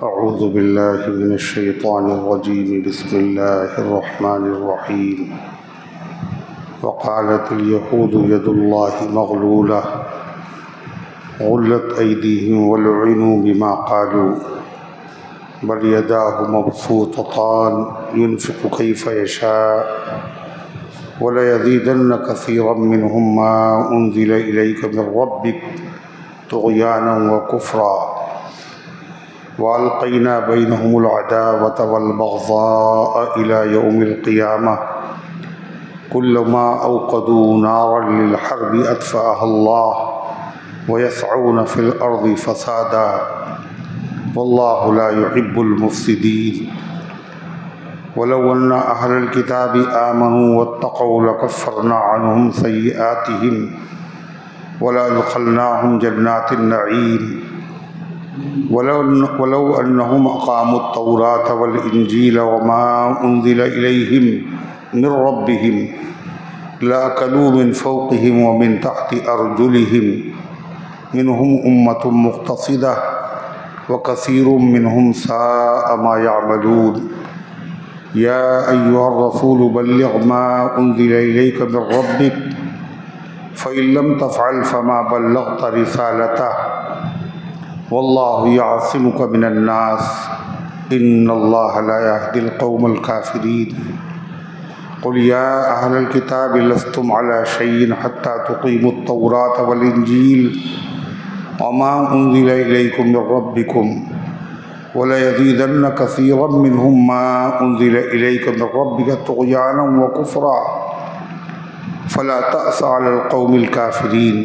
अऊज़ु बिल्लाहि मिनश्शैतानिर्रजीम बिस्मिल्लाहिर्रहमानिर्रहीम वक़ालतिल यहूदु यदुल्लाहि मग़लूलह ग़ुल्लत अयदीहिम वलुइनु बिमा क़ालू बल यदाहु मबसूततान युनफ़िक़ु कैफ़ यशा वलयज़ीदन्न कसीरम मिनहुम मा उन्ज़िल इलैक मिन रब्बिक तुग़यानन व कुफ़्रा वअल्क़ैना बैनहुमुल अदावत वल बग़ज़ाअ इला यौमिल क़ियामह कुल्लमा अवक़दू नारन लिल हर्बि अत्फ़अहा अल्लाह व यसअून फ़िल अर्ज़ि फ़सादा वल्लाहु ला युहिब्बुल मुफ़्सिदीन वलौ अन्ना अहलल किताबि आमनू वत्तक़ौ लकफ़्फ़रना अन्हुम सय्यिआतिहिम वलअदख़लनाहुम जन्नातिन नईम वलौ अन्नहुम अक़ामुत तौरात वल इंजील वमा उन्ज़िल इलैहिम मिन रब्बिहिम लअकलू मिन फ़ौक़िहिम व मिन तहति अर्जुलिहिम मिनहुम उम्मतुम मुक़्तसिदा व कसीरुम मिनहुम साअ मा यअमलून या अय्युहर रसूल बल्लिग़ मा उन्ज़िल इलैक मिन रब्बिक फ़इन लम तफ़अल फ़मा बल्लग़त रिसालतह वल्लाहु यअसिमुक मिनन्नास इन्नल्लाह ला यहदिल क़ौमल काफ़िरीन क़ुल या अहलल किताबि लस्तुम अला शैइन हत्ता तुक़ीमुत तौरात वल इंजील वमा उन्ज़िल इलैकुम मिन रब्बिकुम वलयज़ीदन्न कसीरम मिनहुम मा उन्ज़िल इलैक मिन रब्बिक तुग़यानन व कुफ़्रा फ़ला तअस अलल क़ौमिल काफ़िरीन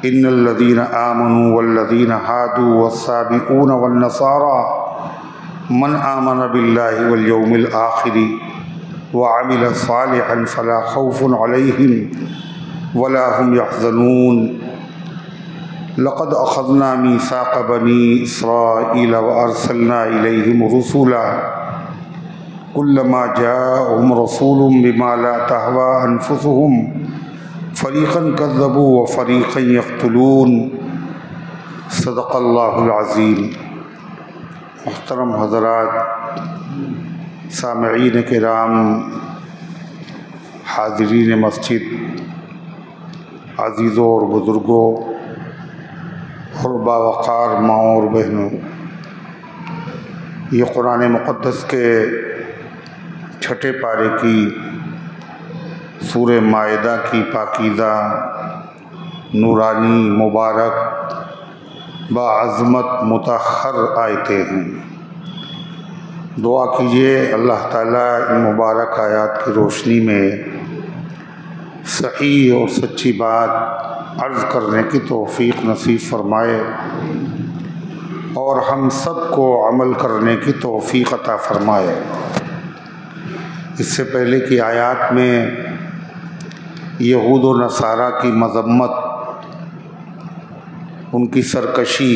इन्नल्लज़ीना आमनू वल्लज़ीना हादू वस्साबिऊन वन्नसारा मन आमन बिल्लाहि वल यौमिल आखिरि व अमिल सालिहन फ़ला खौफ़ुन अलैहिम वला हुम यहज़नून लक़द अख़ज़ना मीसाक़ बनी इसराईल व अरसलना इलैहिम रुसुला कुल्लमा जाअहुम रसूलुम बिमा ला तहवा अनफुसुहुम फ़रीक़न कज़्ज़बू व फ़रीक़न यक़्तुलून सदक़ल्लाहुल अज़ीम। मुहतरम हज़रात, सामईन किराम, हाज़रीन मस्जिद, अज़ीज़ों और बुज़ुर्गों और बावक़ार माओं और बहनों, ये कुरान मुक़द्दस के छठे पारे की सूरे माइदा की पाकीज़ा नूरानी मुबारक बाअज़मत मुतहर आयतें हैं। दुआ कीजिए अल्लाह ताला इन मुबारक आयात की रोशनी में सही और सच्ची बात अर्ज़ करने की तौफ़ीक़ नसीब फ़रमाए और हम सब को अमल करने की तौफ़ीक़ अता फ़रमाए। इससे पहले की आयात में यहूद व नसारा की मज़म्मत, उनकी सरकशी,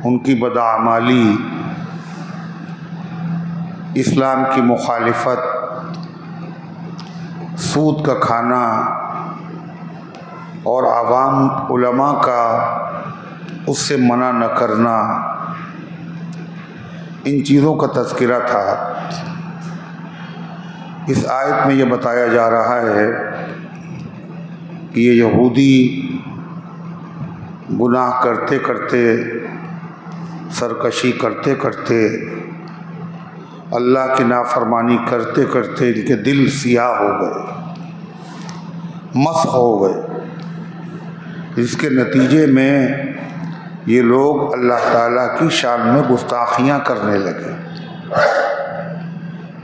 उनकी बदआमाली, इस्लाम की मुखालिफत, सूद का खाना और आवाम उलमा का उससे मना न करना, इन चीज़ों का तज़किरा था। इस आयत में यह बताया जा रहा है कि ये यहूदी गुनाह करते करते, सरकशी करते करते, अल्लाह की नाफरमानी करते करते इनके दिल सियाह हो गए, मस्ख़ हो गए। इसके नतीजे में ये लोग अल्लाह ताला की शान में गुस्ताखियाँ करने लगे।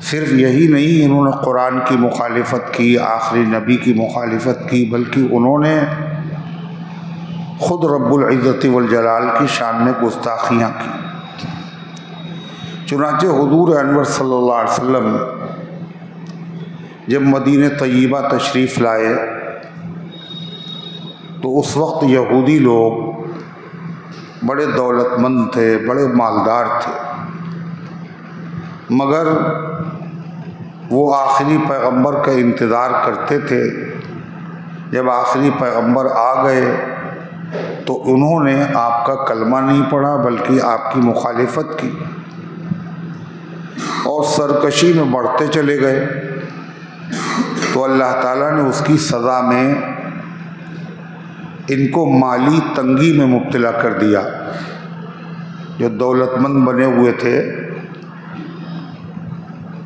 सिर्फ यही नहीं, इन्होंने कुरान की मुखालिफत की, आखिरी नबी की मुखालिफत की, बल्कि उन्होंने ख़ुद रब्बुल इज़्ज़ति वल जलाल की शान में गुस्ताखियाँ की। चुनांचे हुज़ूर अनवर सल्लल्लाहु अलैहि वसल्लम जब मदीने तय्यबा तशरीफ़ लाए तो उस वक्त यहूदी लोग बड़े दौलतमंद थे, बड़े मालदार थे, मगर वो आखिरी पैगंबर का इंतज़ार करते थे। जब आखिरी पैगंबर आ गए तो उन्होंने आपका कलमा नहीं पढ़ा बल्कि आपकी मुखालिफत की और सरकशी में बढ़ते चले गए, तो अल्लाह ताला ने उसकी सज़ा में इनको माली तंगी में मुब्तला कर दिया। जो दौलतमंद बने हुए थे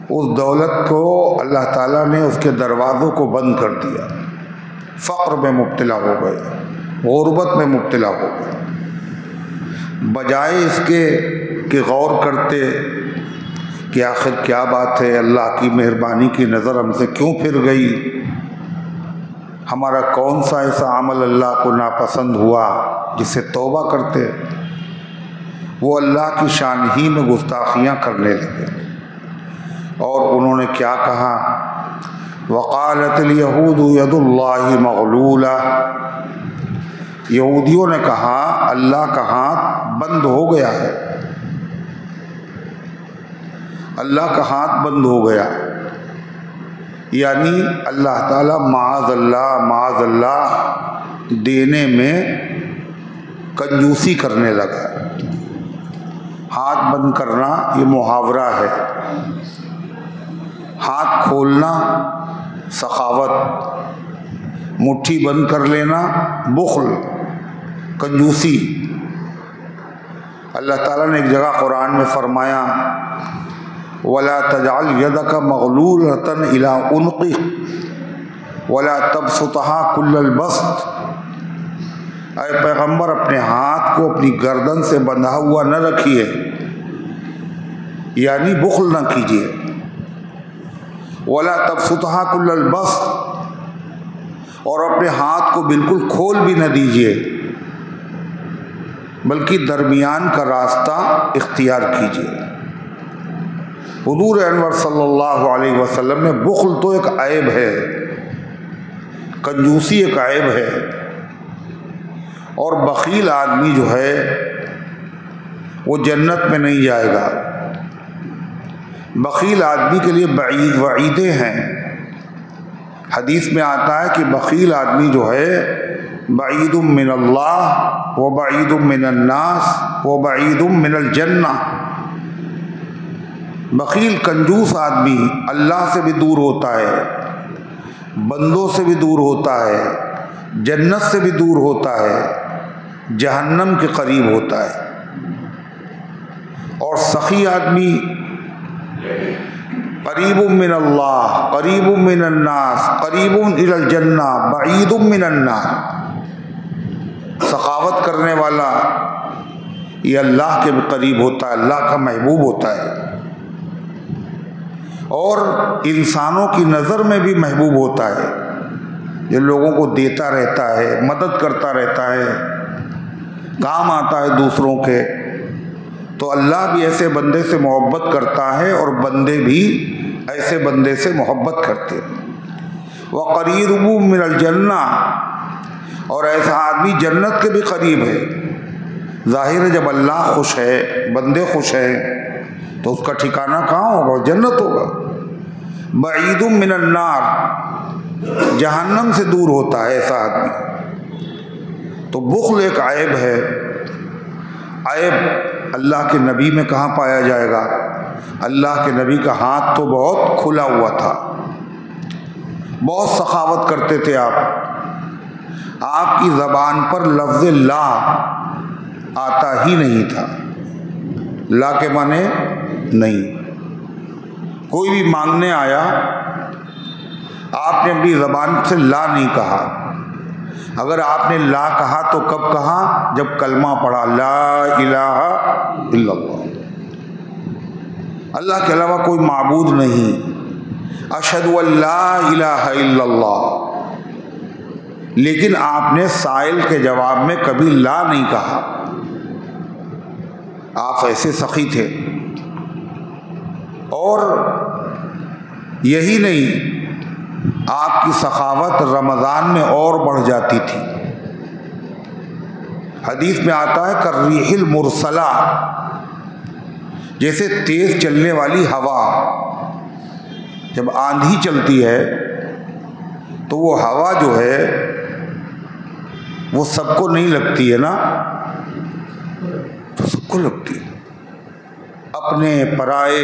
उस दौलत को अल्लाह ताला ने उसके दरवाज़ों को बंद कर दिया, फ़क्र में मुब्तला हो गए, गुर्बत में मुब्तला हो गए। बजाय इसके कि गौर करते कि आखिर क्या बात है, अल्लाह की मेहरबानी की नज़र हमसे क्यों फिर गई, हमारा कौन सा ऐसा अमल अल्लाह को नापसंद हुआ जिससे तौबा करते, वो अल्लाह की शान ही में गुस्ताखियाँ करने लगे। और उन्होंने क्या कहा, वक़ालतिल यहूदु यदुल्लाहि मग़लूला, यहूदियों ने कहा अल्लाह का हाथ बंद हो गया है, अल्लाह का हाथ बंद हो गया, यानी अल्लाह ताला माअज़ल्लाह देने में कंजूसी करने लगा। हाथ बंद करना ये मुहावरा है, हाथ खोलना सखावत, मुट्ठी बंद कर लेना बुख़्ल, कंजूसी। अल्लाह ताला ने एक जगह कुरान में फरमाया, वला तजअल यदक मग़लूलतन इला उनक़िक वला तबसुतहा कुल्लल बस्त, ऐ पैगम्बर अपने हाथ को अपनी गर्दन से बंधा हुआ न रखिए, यानी बुख़्ल न कीजिए। वला तबसुतहा कुल्लल बस्त, और अपने हाथ को बिल्कुल खोल भी न दीजिए, बल्कि दरमियान का रास्ता इख्तियार कीजिए। हुज़ूर अनवर सल्लल्लाहु अलैहि वसल्लम ने, बुख़्ल तो एक ऐब है, कंजूसी एक ऐब है, और बख़ील आदमी जो है वो जन्नत में नहीं जाएगा। बख़ील आदमी के लिए वईदें हैं। हदीस में आता है कि बख़ील आदमी जो है बईदुम मिनल्लाह व बईदुम मिनन्नास व बईदुम मिनल जन्नह। बख़ील कंजूस आदमी अल्लाह से भी दूर होता है, बंदों से भी दूर होता है, जन्नत से भी दूर होता है, जहन्नम के करीब होता है। और सखी आदमी करीबुम मिनल्लाह करीबुम मिनन्नास करीबुम इलल जन्नह बईदुम मिनन्नार। सखावत करने वाला ये अल्लाह के भी करीब होता है, अल्लाह का महबूब होता है, और इंसानों की नज़र में भी महबूब होता है। जो लोगों को देता रहता है, मदद करता रहता है, काम आता है दूसरों के, तो अल्लाह भी ऐसे बंदे से मोहब्बत करता है और बंदे भी ऐसे बंदे से मोहब्बत करते हैं। वह करीबु मिनल जन्नह, और ऐसा आदमी जन्नत के भी करीब है। जाहिर है जब अल्लाह खुश है, बंदे खुश हैं, तो उसका ठिकाना कहाँ होगा? जन्नत होगा। बईदुम मिनन नार, जहन्नम से दूर होता है ऐसा आदमी। तो बुख़्ल एक ऐब है। ऐब अल्लाह के नबी में कहाँ पाया जाएगा? अल्लाह के नबी का हाथ तो बहुत खुला हुआ था, बहुत सखावत करते थे आप। आपकी ज़बान पर लफ्ज़ ला आता ही नहीं था। ला के माने नहीं। कोई भी मांगने आया, आपने अपनी ज़बान से ला नहीं कहा। अगर आपने ला कहा तो कब कहा? जब कलमा पढ़ा, ला इलाहा इल्लल्लाह, अल्लाह के अलावा कोई माबूद नहीं, अशहदु अल्ला इलाहा इल्लल्लाह। लेकिन आपने साइल के जवाब में कभी ला नहीं कहा। आप ऐसे सखी थे। और यही नहीं, आपकी सखावत रमज़ान में और बढ़ जाती थी। हदीस में आता है कर्रीहिल मुरसला, जैसे तेज चलने वाली हवा, जब आंधी चलती है तो वो हवा जो है वो सबको नहीं लगती है ना, तो सबको लगती है, अपने पराए,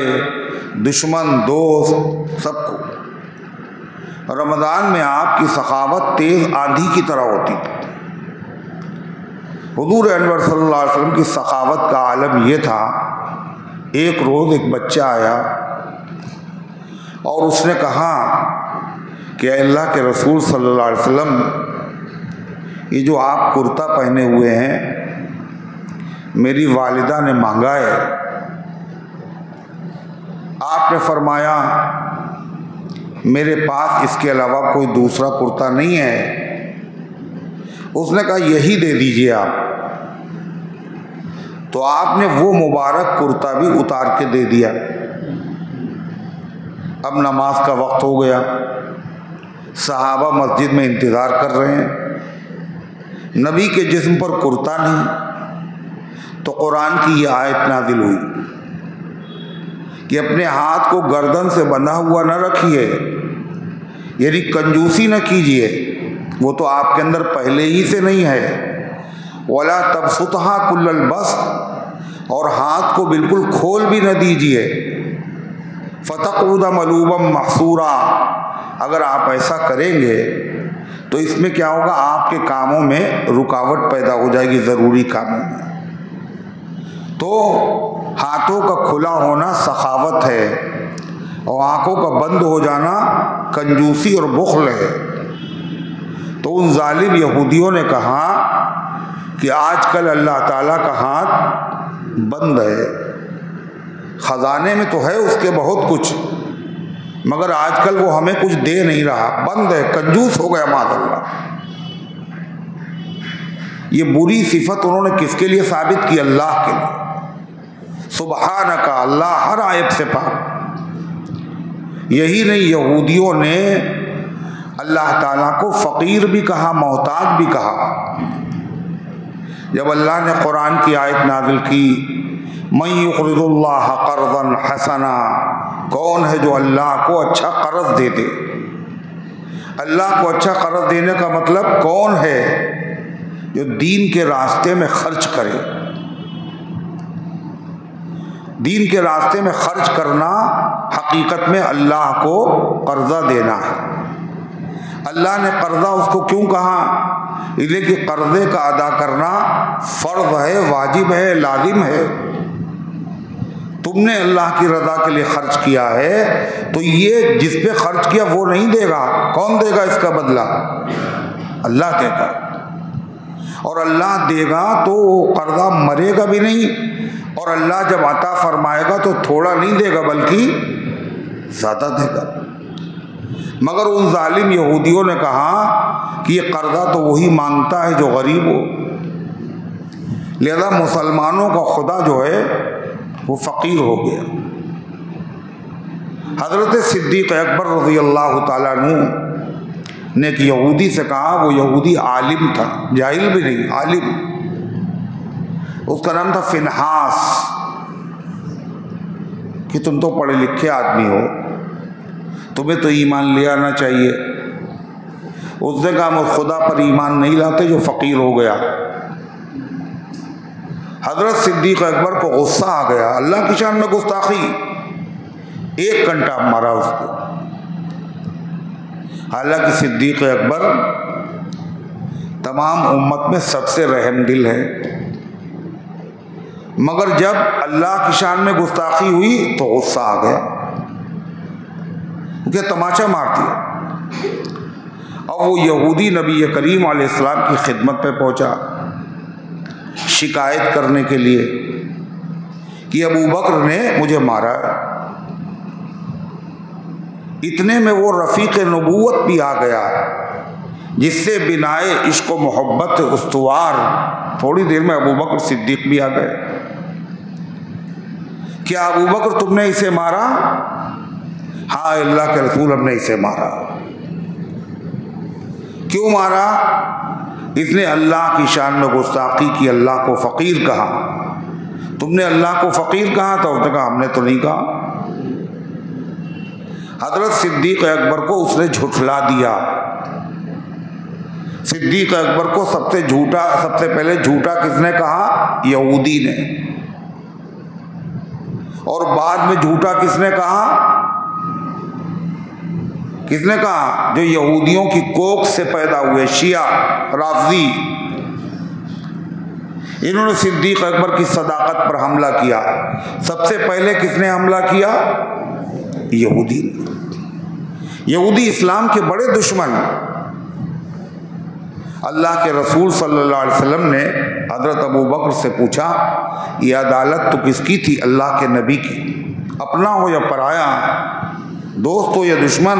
दुश्मन, दोस्त, सबको। रमज़ान में आपकी सखावत तेज़ आंधी की तरह होती थी। हुजूर अनवर सल्लल्लाहु अलैहि वसल्लम की सखावत का आलम यह था, एक रोज़ एक बच्चा आया और उसने कहा कि अल्लाह के रसूल सल्लल्लाहु अलैहि वसल्लम, ये जो आप कुर्ता पहने हुए हैं मेरी वालिदा ने मांगा है, आपने फरमाया मेरे पास इसके अलावा कोई दूसरा कुर्ता नहीं है। उसने कहा यही दे दीजिए आप। तो आपने वो मुबारक कुर्ता भी उतार के दे दिया। अब नमाज का वक्त हो गया, सहाबा मस्जिद में इंतज़ार कर रहे हैं, नबी के जिस्म पर कुर्ता नहीं। तो कुरान की ये आयत नाज़िल हुई कि अपने हाथ को गर्दन से बंधा हुआ न रखिए, यानी कंजूसी न कीजिए, वो तो आपके अंदर पहले ही से नहीं है। वला तबसुतहा कुल्लल बस्त, और हाथ को बिल्कुल खोल भी न दीजिए। फतक़ूद मलूबम महसूरा, अगर आप ऐसा करेंगे तो इसमें क्या होगा, आपके कामों में रुकावट पैदा हो जाएगी, ज़रूरी कामों में। तो हाथों का खुला होना सखावत है और आंखों का बंद हो जाना कंजूसी और बुख़्ल है। तो उन जालिम यहूदियों ने कहा कि आजकल अल्लाह ताला का हाथ बंद है, ख़जाने में तो है उसके बहुत कुछ, मगर आजकल वो हमें कुछ दे नहीं रहा, बंद है, कंजूस हो गया माज़अल्लाह। ये बुरी सिफत उन्होंने किसके लिए साबित की? अल्लाह के लिए। सुबहानका, अल्लाह हर आयत से पाक। यही नहीं, यहूदियों ने अल्लाह ताला को फ़कीर भी कहा, मोहताज भी कहा। जब अल्लाह ने कुरान की आयत नाज़िल की, मन युक़रिदुल्लाह क़र्ज़न हसना, कौन है जो अल्लाह को अच्छा कर्ज दे दे? अल्लाह को अच्छा कर्ज देने का मतलब कौन है जो दीन के रास्ते में खर्च करे? दीन के रास्ते में खर्च करना हकीकत में अल्लाह को कर्जा देना है। अल्लाह ने कर्जा उसको क्यों कहा? इसलिए कि कर्जे का अदा करना फर्ज है, वाजिब है, लाजिम है। तुमने अल्लाह की रजा के लिए खर्च किया है, तो ये जिस पे खर्च किया वो नहीं देगा। कौन देगा इसका बदला? अल्लाह देगा। और अल्लाह देगा तो कर्जा मरेगा भी नहीं, और अल्लाह जब अता फरमाएगा तो थोड़ा नहीं देगा बल्कि ज़्यादा देगा। मगर उन जालिम यहूदियों ने कहा कि ये कर्जा तो वही मांगता है जो गरीब हो, लिहाजा मुसलमानों का खुदा जो है वो फ़कीर हो गया। हज़रत सिद्दीक़ अकबर रज़ी अल्लाह ताला अन्हु ने एक यहूदी से कहा, वो यहूदी आलिम था, जाहिल भी नहीं, आलिम। उसका नाम था फिनहास, कि तुम तो पढ़े लिखे आदमी हो, तुम्हें तो ईमान ले आना चाहिए। उसने कहा मैं खुदा पर ईमान नहीं लाते जो फ़कीर हो गया। हज़रत सिद्दीक़ अकबर को गुस्सा आ गया, अल्लाह की शान में गुस्ताखी, 1 घंटा मारा उसको। हालांकि सिद्दीक़ अकबर तमाम उम्मत में सबसे रहमदिल है, मगर जब अल्लाह की शान में गुस्ताखी हुई तो गुस्सा आ गया, क्योंकि तमाचा मार दिया। और वो यहूदी नबी करीम अलैहिस्सलाम की खिदमत पे पहुंचा शिकायत करने के लिए कि अबू बकर ने मुझे मारा। इतने में वो रफ़ीक़ नबूवत भी आ गया, जिससे बिनाए इश्क व मोहब्बत उस्तवार, थोड़ी देर में अबू बकर सिद्दीक़ भी आ गए। क्या अबू बकर तुमने इसे मारा? हाँ अल्लाह के रसूल, हमने इसे मारा। क्यों मारा? इसने अल्लाह की शान में गुस्ताखी की, अल्लाह को फ़कीर कहा। तुमने अल्लाह को फ़कीर कहा था? उसने कहा हमने तो नहीं कहा। हज़रत सिद्दीक़ अकबर को उसने झुठला दिया। सिद्दीक अकबर को सबसे पहले झूठा किसने कहा? यहूदी ने। और बाद में झूठा किसने कहा? जो यहूदियों की कोख से पैदा हुए शिया राफजी, इन्होंने सिद्दीक अकबर की सदाकत पर हमला किया। सबसे पहले किसने हमला किया? यहूदी। यहूदी इस्लाम के बड़े दुश्मन। अल्लाह के रसूल सल्लल्लाहु अलैहि वसल्लम ने हजरत अबू बकर से पूछा, ये अदालत तो किसकी थी? अल्लाह के नबी की। अपना हो या पराया, दोस्त हो या दुश्मन,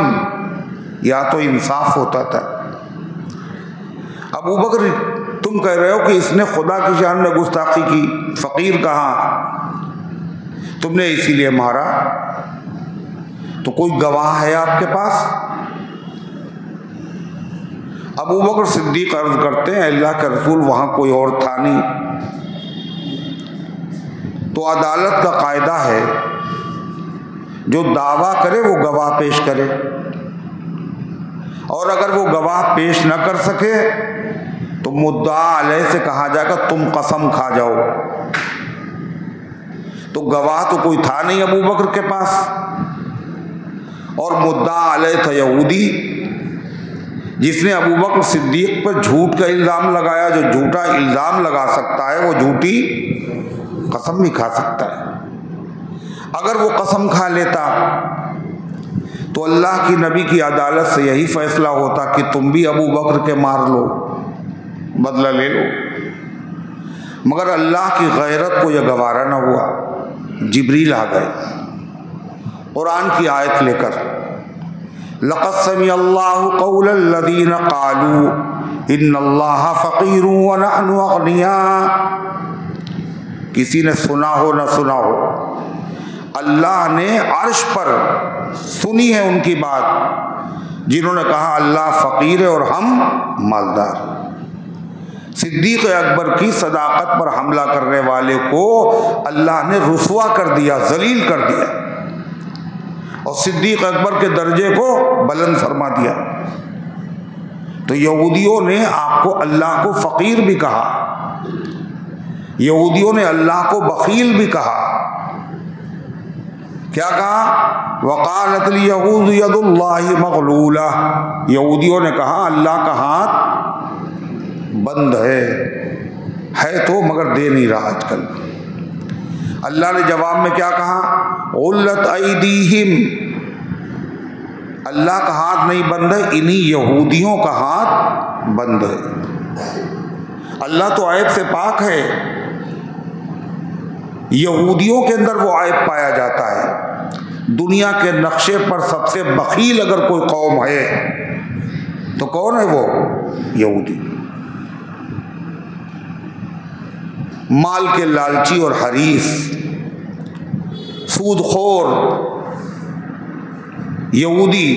या तो इंसाफ होता था। अबू बकर, तुम कह रहे हो कि इसने खुदा की शान में गुस्ताखी की, फकीर कहा, तुमने इसीलिए मारा, तो कोई गवाह है आपके पास? अबू बकर सिद्दीक अर्ज करते हैं, अल्लाह का रसूल वहां कोई और था नहीं। तो अदालत का कायदा है, जो दावा करे वो गवाह पेश करे, और अगर वो गवाह पेश न कर सके तो मुद्दा अलैह से कहा जाएगा तुम कसम खा जाओ। तो गवाह तो कोई था नहीं अबू बकर के पास, और मुद्दा अलैह था यहूदी, जिसने अबू बकर सिद्दीक पर झूठ का इल्ज़ाम लगाया। जो झूठा इल्ज़ाम लगा सकता है वो झूठी कसम भी खा सकता है। अगर वो कसम खा लेता तो अल्लाह की नबी की अदालत से यही फैसला होता कि तुम भी अबू बकर के मार लो, बदला ले लो। मगर अल्लाह की गैरत को यह गवारा न हुआ। जिब्रील आ गए कुरान की आयत लेकर, लक़द समिअल्लाहु क़ौलल्लज़ीना क़ालू इन्नल्लाहा फ़क़ीरुन व नहनु अग़निया। किसी ने सुना हो न सुना हो, अल्लाह ने अर्श पर सुनी है उनकी बात, जिन्होंने कहा अल्लाह फ़कीर है और हम मालदार। सिद्दीक अकबर की सदाकत पर हमला करने वाले को अल्लाह ने रुसवा कर दिया, जलील कर दिया, और सिद्दीक अकबर के दर्जे को बुलंद फरमा दिया। तो यहूदियों ने आपको अल्लाह को फ़कीर भी कहा, यहूदियों ने अल्लाह को बखील भी कहा। क्या कहा? वक़ालतिल यहूद यदुल्लाहि मग़लूला। यहूदियों ने कहा अल्लाह का हाथ बंद है तो मगर दे नहीं रहा आजकल। अल्लाह ने जवाब में क्या कहा? उल्लत ऐदीहिम, अल्लाह का हाथ नहीं बंद है, इन्हीं यहूदियों का हाथ बंद है। अल्लाह तो ऐब से पाक है, यहूदियों के अंदर वो ऐब पाया जाता है। दुनिया के नक्शे पर सबसे बखील अगर कोई कौम है तो कौन है वो? यहूदी। माल के लालची और हरीफ, सूदखोर यहूदी।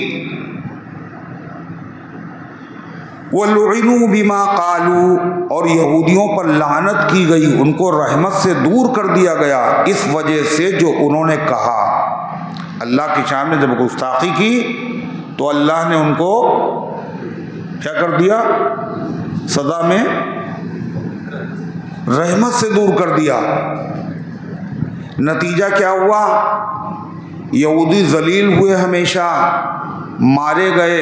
वलुइनु बिमा कालू, और यहूदियों पर लानत की गई, उनको रहमत से दूर कर दिया गया इस वजह से जो उन्होंने कहा। अल्लाह की शान में जब गुस्ताखी की तो अल्लाह ने उनको क्या कर दिया? सजा में रहमत से दूर कर दिया। नतीजा क्या हुआ? यहूदी जलील हुए, हमेशा मारे गए,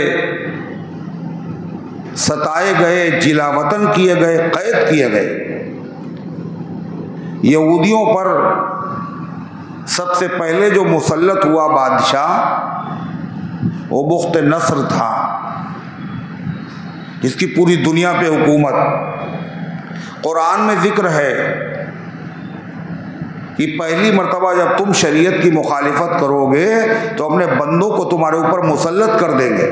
सताए गए, जिलावतन किए गए, कैद किए गए। यहूदियों पर सबसे पहले जो मुसल्लत हुआ बादशाह वो बुख्त नस्र था, जिसकी पूरी दुनिया पे हुकूमत। कुरान में जिक्र है कि पहली मर्तबा जब तुम शरीयत की मुखालिफत करोगे तो अपने बंदों को तुम्हारे ऊपर मुसल्लत कर देंगे।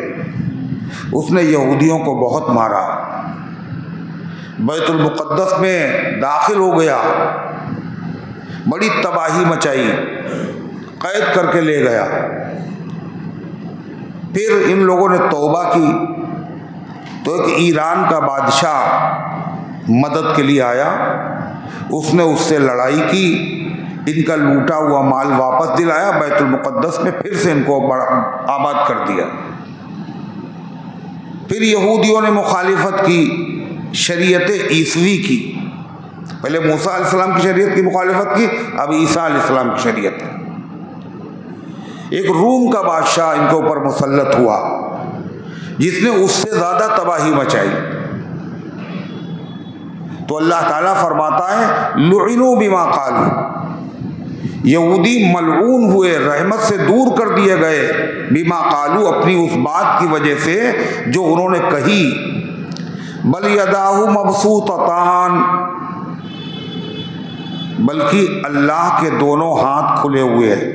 उसने यहूदियों को बहुत मारा, बैतुल मुक़द्दस में दाखिल हो गया, बड़ी तबाही मचाई, कैद करके ले गया। फिर इन लोगों ने तौबा की तो एक ईरान का बादशाह मदद के लिए आया, उसने उससे लड़ाई की, इनका लूटा हुआ माल वापस दिलाया, बैतुल मुक़द्दस में फिर से इनको आबाद कर दिया। फिर यहूदियों ने मुखालिफत की, शरीयत ईसवी की। पहले मूसा अलैहिस्सलाम की शरीयत की मुखालिफत की, अब ईसा अलैहिस्सलाम की शरीयत। एक रूम का बादशाह इनके ऊपर मुसल्लत हुआ जिसने उससे ज़्यादा तबाही मचाई। तो अल्लाह ताला फरमाता है लुइनु बिमा कालू, यहूदी मलऊन हुए, रहमत से दूर कर दिए गए, बिमा कालू, अपनी उस बात की वजह से जो उन्होंने कही। बल यदाहु मबसूततान, बल्कि अल्लाह के दोनों हाथ खुले हुए हैं।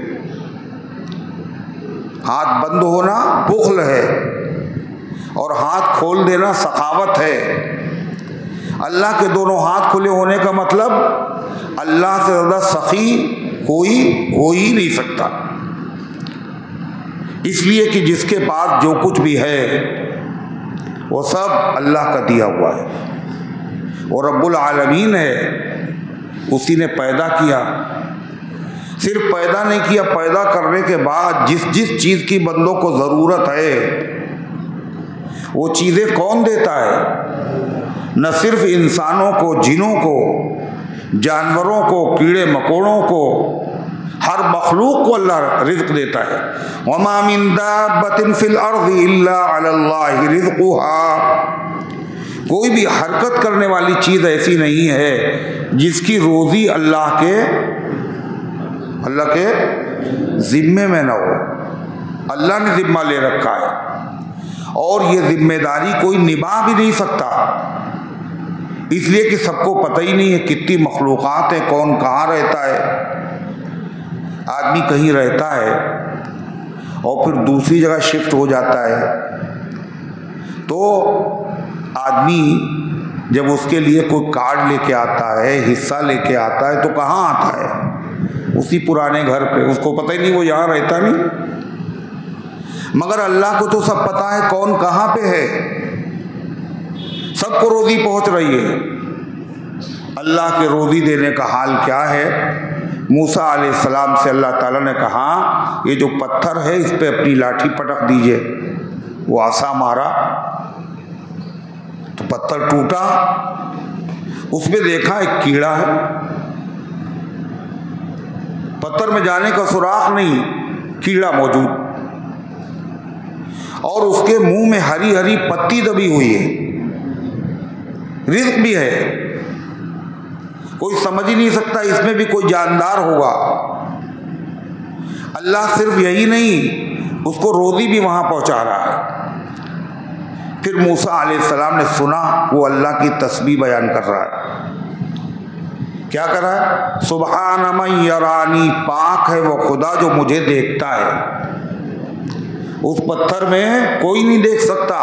हाथ बंद होना बुख्ल है और हाथ खोल देना सखावत है। अल्लाह के दोनों हाथ खुले होने का मतलब अल्लाह से ज़्यादा सखी कोई हो ही नहीं सकता। इसलिए कि जिसके पास जो कुछ भी है वो सब अल्लाह का दिया हुआ है, और रब्बुल आलमीन है, उसी ने पैदा किया। सिर्फ पैदा नहीं किया, पैदा करने के बाद जिस जिस चीज़ की बंदों को ज़रूरत है वो चीज़ें कौन देता है? न सिर्फ इंसानों को, जिनों को, जानवरों को, कीड़े मकोड़ों को, हर मखलूक को अल्लाह रिज़्क़ देता है। वमा मिन दाब्बतिन फिल अर्ज़ि इल्ला अलल्लाहि रिज़्क़ुहा, कोई भी हरकत करने वाली चीज़ ऐसी नहीं है जिसकी रोज़ी अल्लाह के ज़िम्मे में न हो। अल्लाह ने ज़िम्मा ले रखा है और ये जिम्मेदारी कोई निभा भी नहीं सकता, इसलिए कि सबको पता ही नहीं है कितनी मखलूक़ात है, कौन कहाँ रहता है। आदमी कहीं रहता है और फिर दूसरी जगह शिफ्ट हो जाता है, तो आदमी जब उसके लिए कोई कार्ड लेके आता है, हिस्सा लेके आता है, तो कहाँ आता है? उसी पुराने घर पे। उसको पता ही नहीं, वो यहाँ रहता नहीं। मगर अल्लाह को तो सब पता है कौन कहाँ पे है, सबको रोज़ी पहुँच रही है। अल्लाह के रोज़ी देने का हाल क्या है? मूसा अलैहिस्सलाम से अल्लाह ताला ने कहा ये जो पत्थर है इस पे अपनी लाठी पटक दीजिए। वो आसा मारा तो पत्थर टूटा, उसमें देखा एक कीड़ा है, पत्थर में जाने का सुराख नहीं, कीड़ा मौजूद, और उसके मुंह में हरी हरी पत्ती दबी हुई है, रिज़्क़ भी है। कोई समझ ही नहीं सकता इसमें भी कोई जानदार होगा। अल्लाह सिर्फ यही नहीं, उसको रोज़ी भी वहां पहुंचा रहा है। फिर मूसा अलैहिस्सलाम ने सुना वो अल्लाह की तस्बीह बयान कर रहा है। क्या कर रहा है? सुबहान मन यरानी, पाक है वो खुदा जो मुझे देखता है। उस पत्थर में कोई नहीं देख सकता,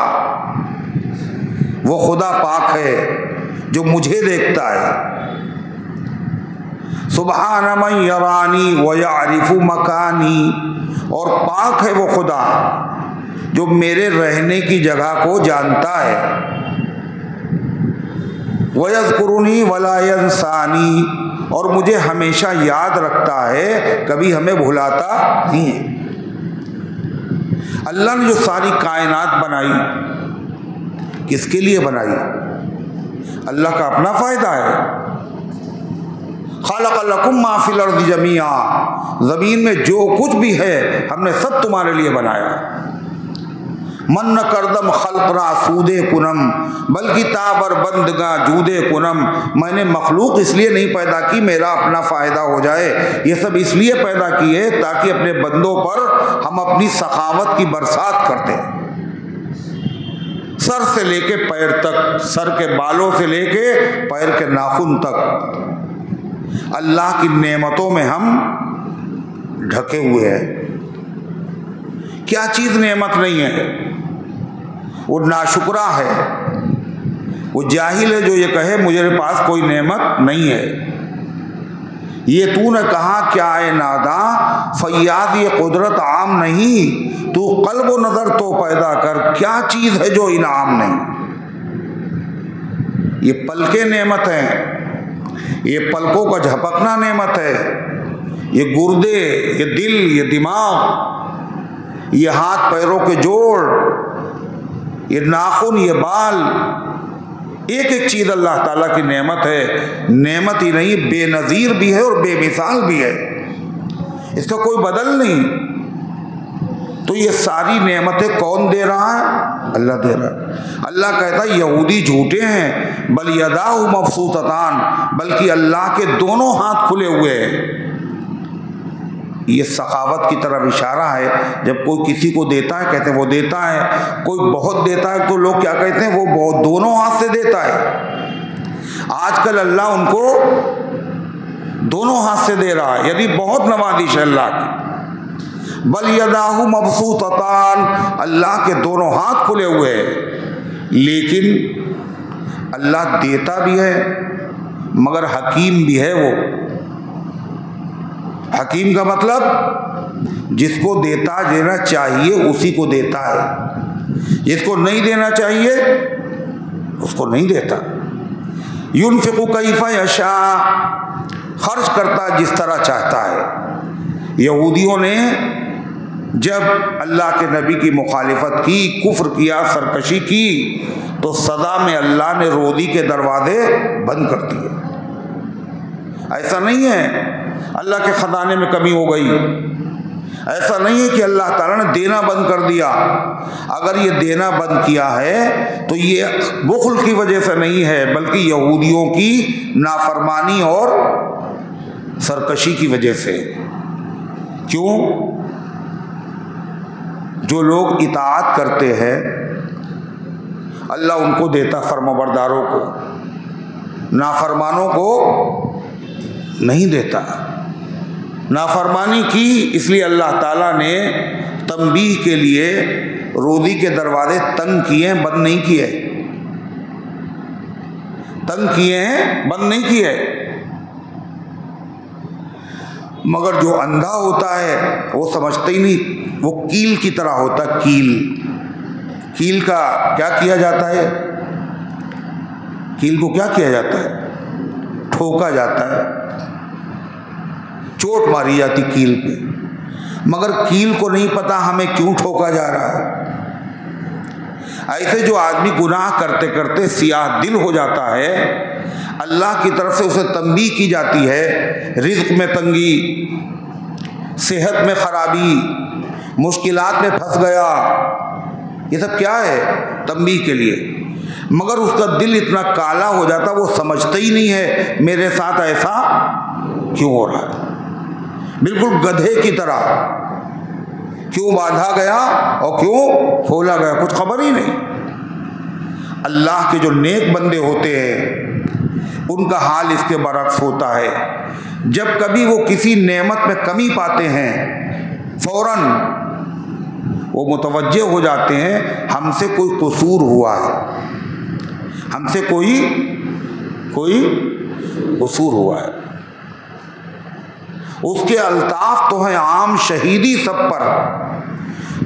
वो खुदा पाक है जो मुझे देखता है। सुबहान मन यरानी व यारिफु मकानी, और पाक है वो खुदा जो मेरे रहने की जगह को जानता है। वयज़कुरुनी वला यंसानी, और मुझे हमेशा याद रखता है, कभी हमें भुलाता नहीं है। अल्लाह ने जो सारी कायनात बनाई किसके लिए बनाई? अल्लाह का अपना फ़ायदा है। खलक़ लकुम मा फ़िल अर्ज़ि जमीआ, ज़मीन में जो कुछ भी है हमने सब तुम्हारे लिए बनाया। मन न करदम खल्क़रा सूदे कुनम, बल्कि ताबर बंदगा जूदे कुनम, मैंने मखलूक इसलिए नहीं पैदा की मेरा अपना फ़ायदा हो जाए, ये सब इसलिए पैदा किए ताकि अपने बंदों पर हम अपनी सखावत की बरसात करते। सर से लेके पैर तक, सर के बालों से लेके पैर के नाखून तक अल्लाह की नेमतों में हम ढके हुए हैं। क्या चीज़ नेमत नहीं है? वो नाशुक्रा है, वो जाहिल है जो ये कहे मुझे पास कोई नेमत नहीं है। ये तूने कहा क्या है नादा, फैयाद ये कुदरत आम नहीं, तू कल्ब व नज़र तो पैदा कर, क्या चीज़ है जो इनाम नहीं? ये पलके नेमत हैं, ये पलकों का झपकना नेमत है, ये गुर्दे, ये दिल, ये दिमाग, ये हाथ पैरों के जोड़, ये नाखून, ये बाल, एक एक चीज़ अल्लाह ताला की नेमत है। नेमत ही नहीं, बेनज़ीर भी है और बेमिसाल भी है, इसका कोई बदल नहीं। तो ये सारी नेमतें कौन दे रहा है? अल्लाह दे रहा है। अल्लाह कहता है यहूदी झूठे हैं, बल यदाहु मबसूततान, बल्कि अल्लाह के दोनों हाथ खुले हुए हैं। ये सखावत की तरफ इशारा है। जब कोई किसी को देता है कहते हैं वो देता है, कोई बहुत देता है तो लोग क्या कहते हैं? वो बहुत दोनों हाथ से देता है। आजकल अल्लाह उनको दोनों हाथ से दे रहा है, यदि बहुत नवाजिश है अल्लाह की। बल यदाहु मबसूततान, अल्लाह के दोनों हाथ खुले हुए हैं। लेकिन अल्लाह देता भी है मगर हकीम भी है। वो हकीम का मतलब जिसको देना चाहिए उसी को देता है, जिसको नहीं देना चाहिए उसको नहीं देता। युनफिकु कैफा यशा, खर्च करता जिस तरह चाहता है। यहूदियों ने जब अल्लाह के नबी की मुखालिफत की, कुफ्र किया, सरकशी की, तो सदा में अल्लाह ने रोज़ी के दरवाजे बंद कर दिए। ऐसा नहीं है अल्लाह के ख़जाने में कमी हो गई, ऐसा नहीं है कि अल्लाह ताला ने देना बंद कर दिया। अगर ये देना बंद किया है तो ये बुख़्ल की वजह से नहीं है, बल्कि यहूदियों की नाफरमानी और सरकशी की वजह से। क्यों? जो लोग इताअत करते हैं अल्लाह उनको देता फर्माबरदारों को, नाफरमानों को नहीं देता। नाफरमानी की इसलिए अल्लाह ताला ने तंबीह के लिए रोज़ी के दरवाजे तंग किए हैं, बंद नहीं किए। तंग किए हैं, बंद नहीं किए। मगर जो अंधा होता है वो समझते ही नहीं, वो कील की तरह होता। कील का क्या किया जाता है? कील को क्या किया जाता है? ठोका जाता है, चोट मारी जाती कील पे। मगर कील को नहीं पता हमें क्यों ठोका जा रहा है। ऐसे जो आदमी गुनाह करते करते सियाह दिल हो जाता है, अल्लाह की तरफ से उसे तंबीह की जाती है, रिज़्क़ में तंगी, सेहत में खराबी, मुश्किलात में फंस गया, ये सब क्या है? तंबीह के लिए। मगर उसका दिल इतना काला हो जाता वो समझता ही नहीं है मेरे साथ ऐसा क्यों हो रहा है। बिल्कुल गधे की तरह क्यों बांधा गया और क्यों खोला गया, कुछ खबर ही नहीं। अल्लाह के जो नेक बंदे होते हैं उनका हाल इसके बरक्स होता है। जब कभी वो किसी नेमत में कमी पाते हैं फौरन वो मुतवज्जे हो जाते हैं हमसे कोई कसूर हुआ है, हमसे कोई कसूर हुआ है। उसके अल्ताफ तो हैं आम शहीदी सब पर।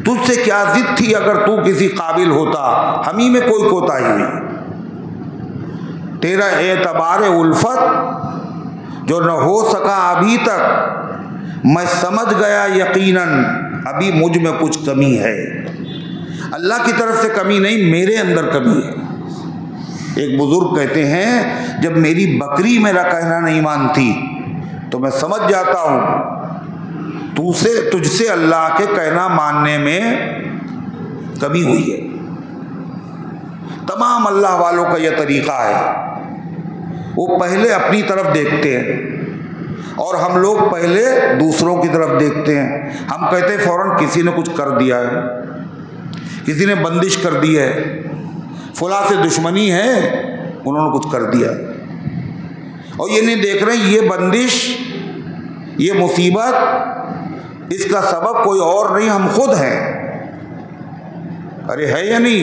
तुझसे क्या जिद थी अगर तू किसी काबिल होता, हम ही में कोई कोताही नहीं। तेरा एतबार उल्फत जो न हो सका अभी तक, मैं समझ गया यकीनन अभी मुझ में कुछ कमी है। अल्लाह की तरफ से कमी नहीं, मेरे अंदर कमी है। एक बुजुर्ग कहते हैं जब मेरी बकरी मेरा कहना नहीं मानती तो मैं समझ जाता हूँ तुझसे अल्लाह के कहना मानने में कमी हुई है। तमाम अल्लाह वालों का यह तरीक़ा है, वो पहले अपनी तरफ देखते हैं और हम लोग पहले दूसरों की तरफ देखते हैं। हम कहते हैं फ़ौरन किसी ने कुछ कर दिया है, किसी ने बंदिश कर दी है, फुला से दुश्मनी है, उन्होंने कुछ कर दिया। और ये नहीं देख रहे ये बंदिश, ये मुसीबत, इसका सबब कोई और नहीं हम खुद हैं। अरे है या नहीं?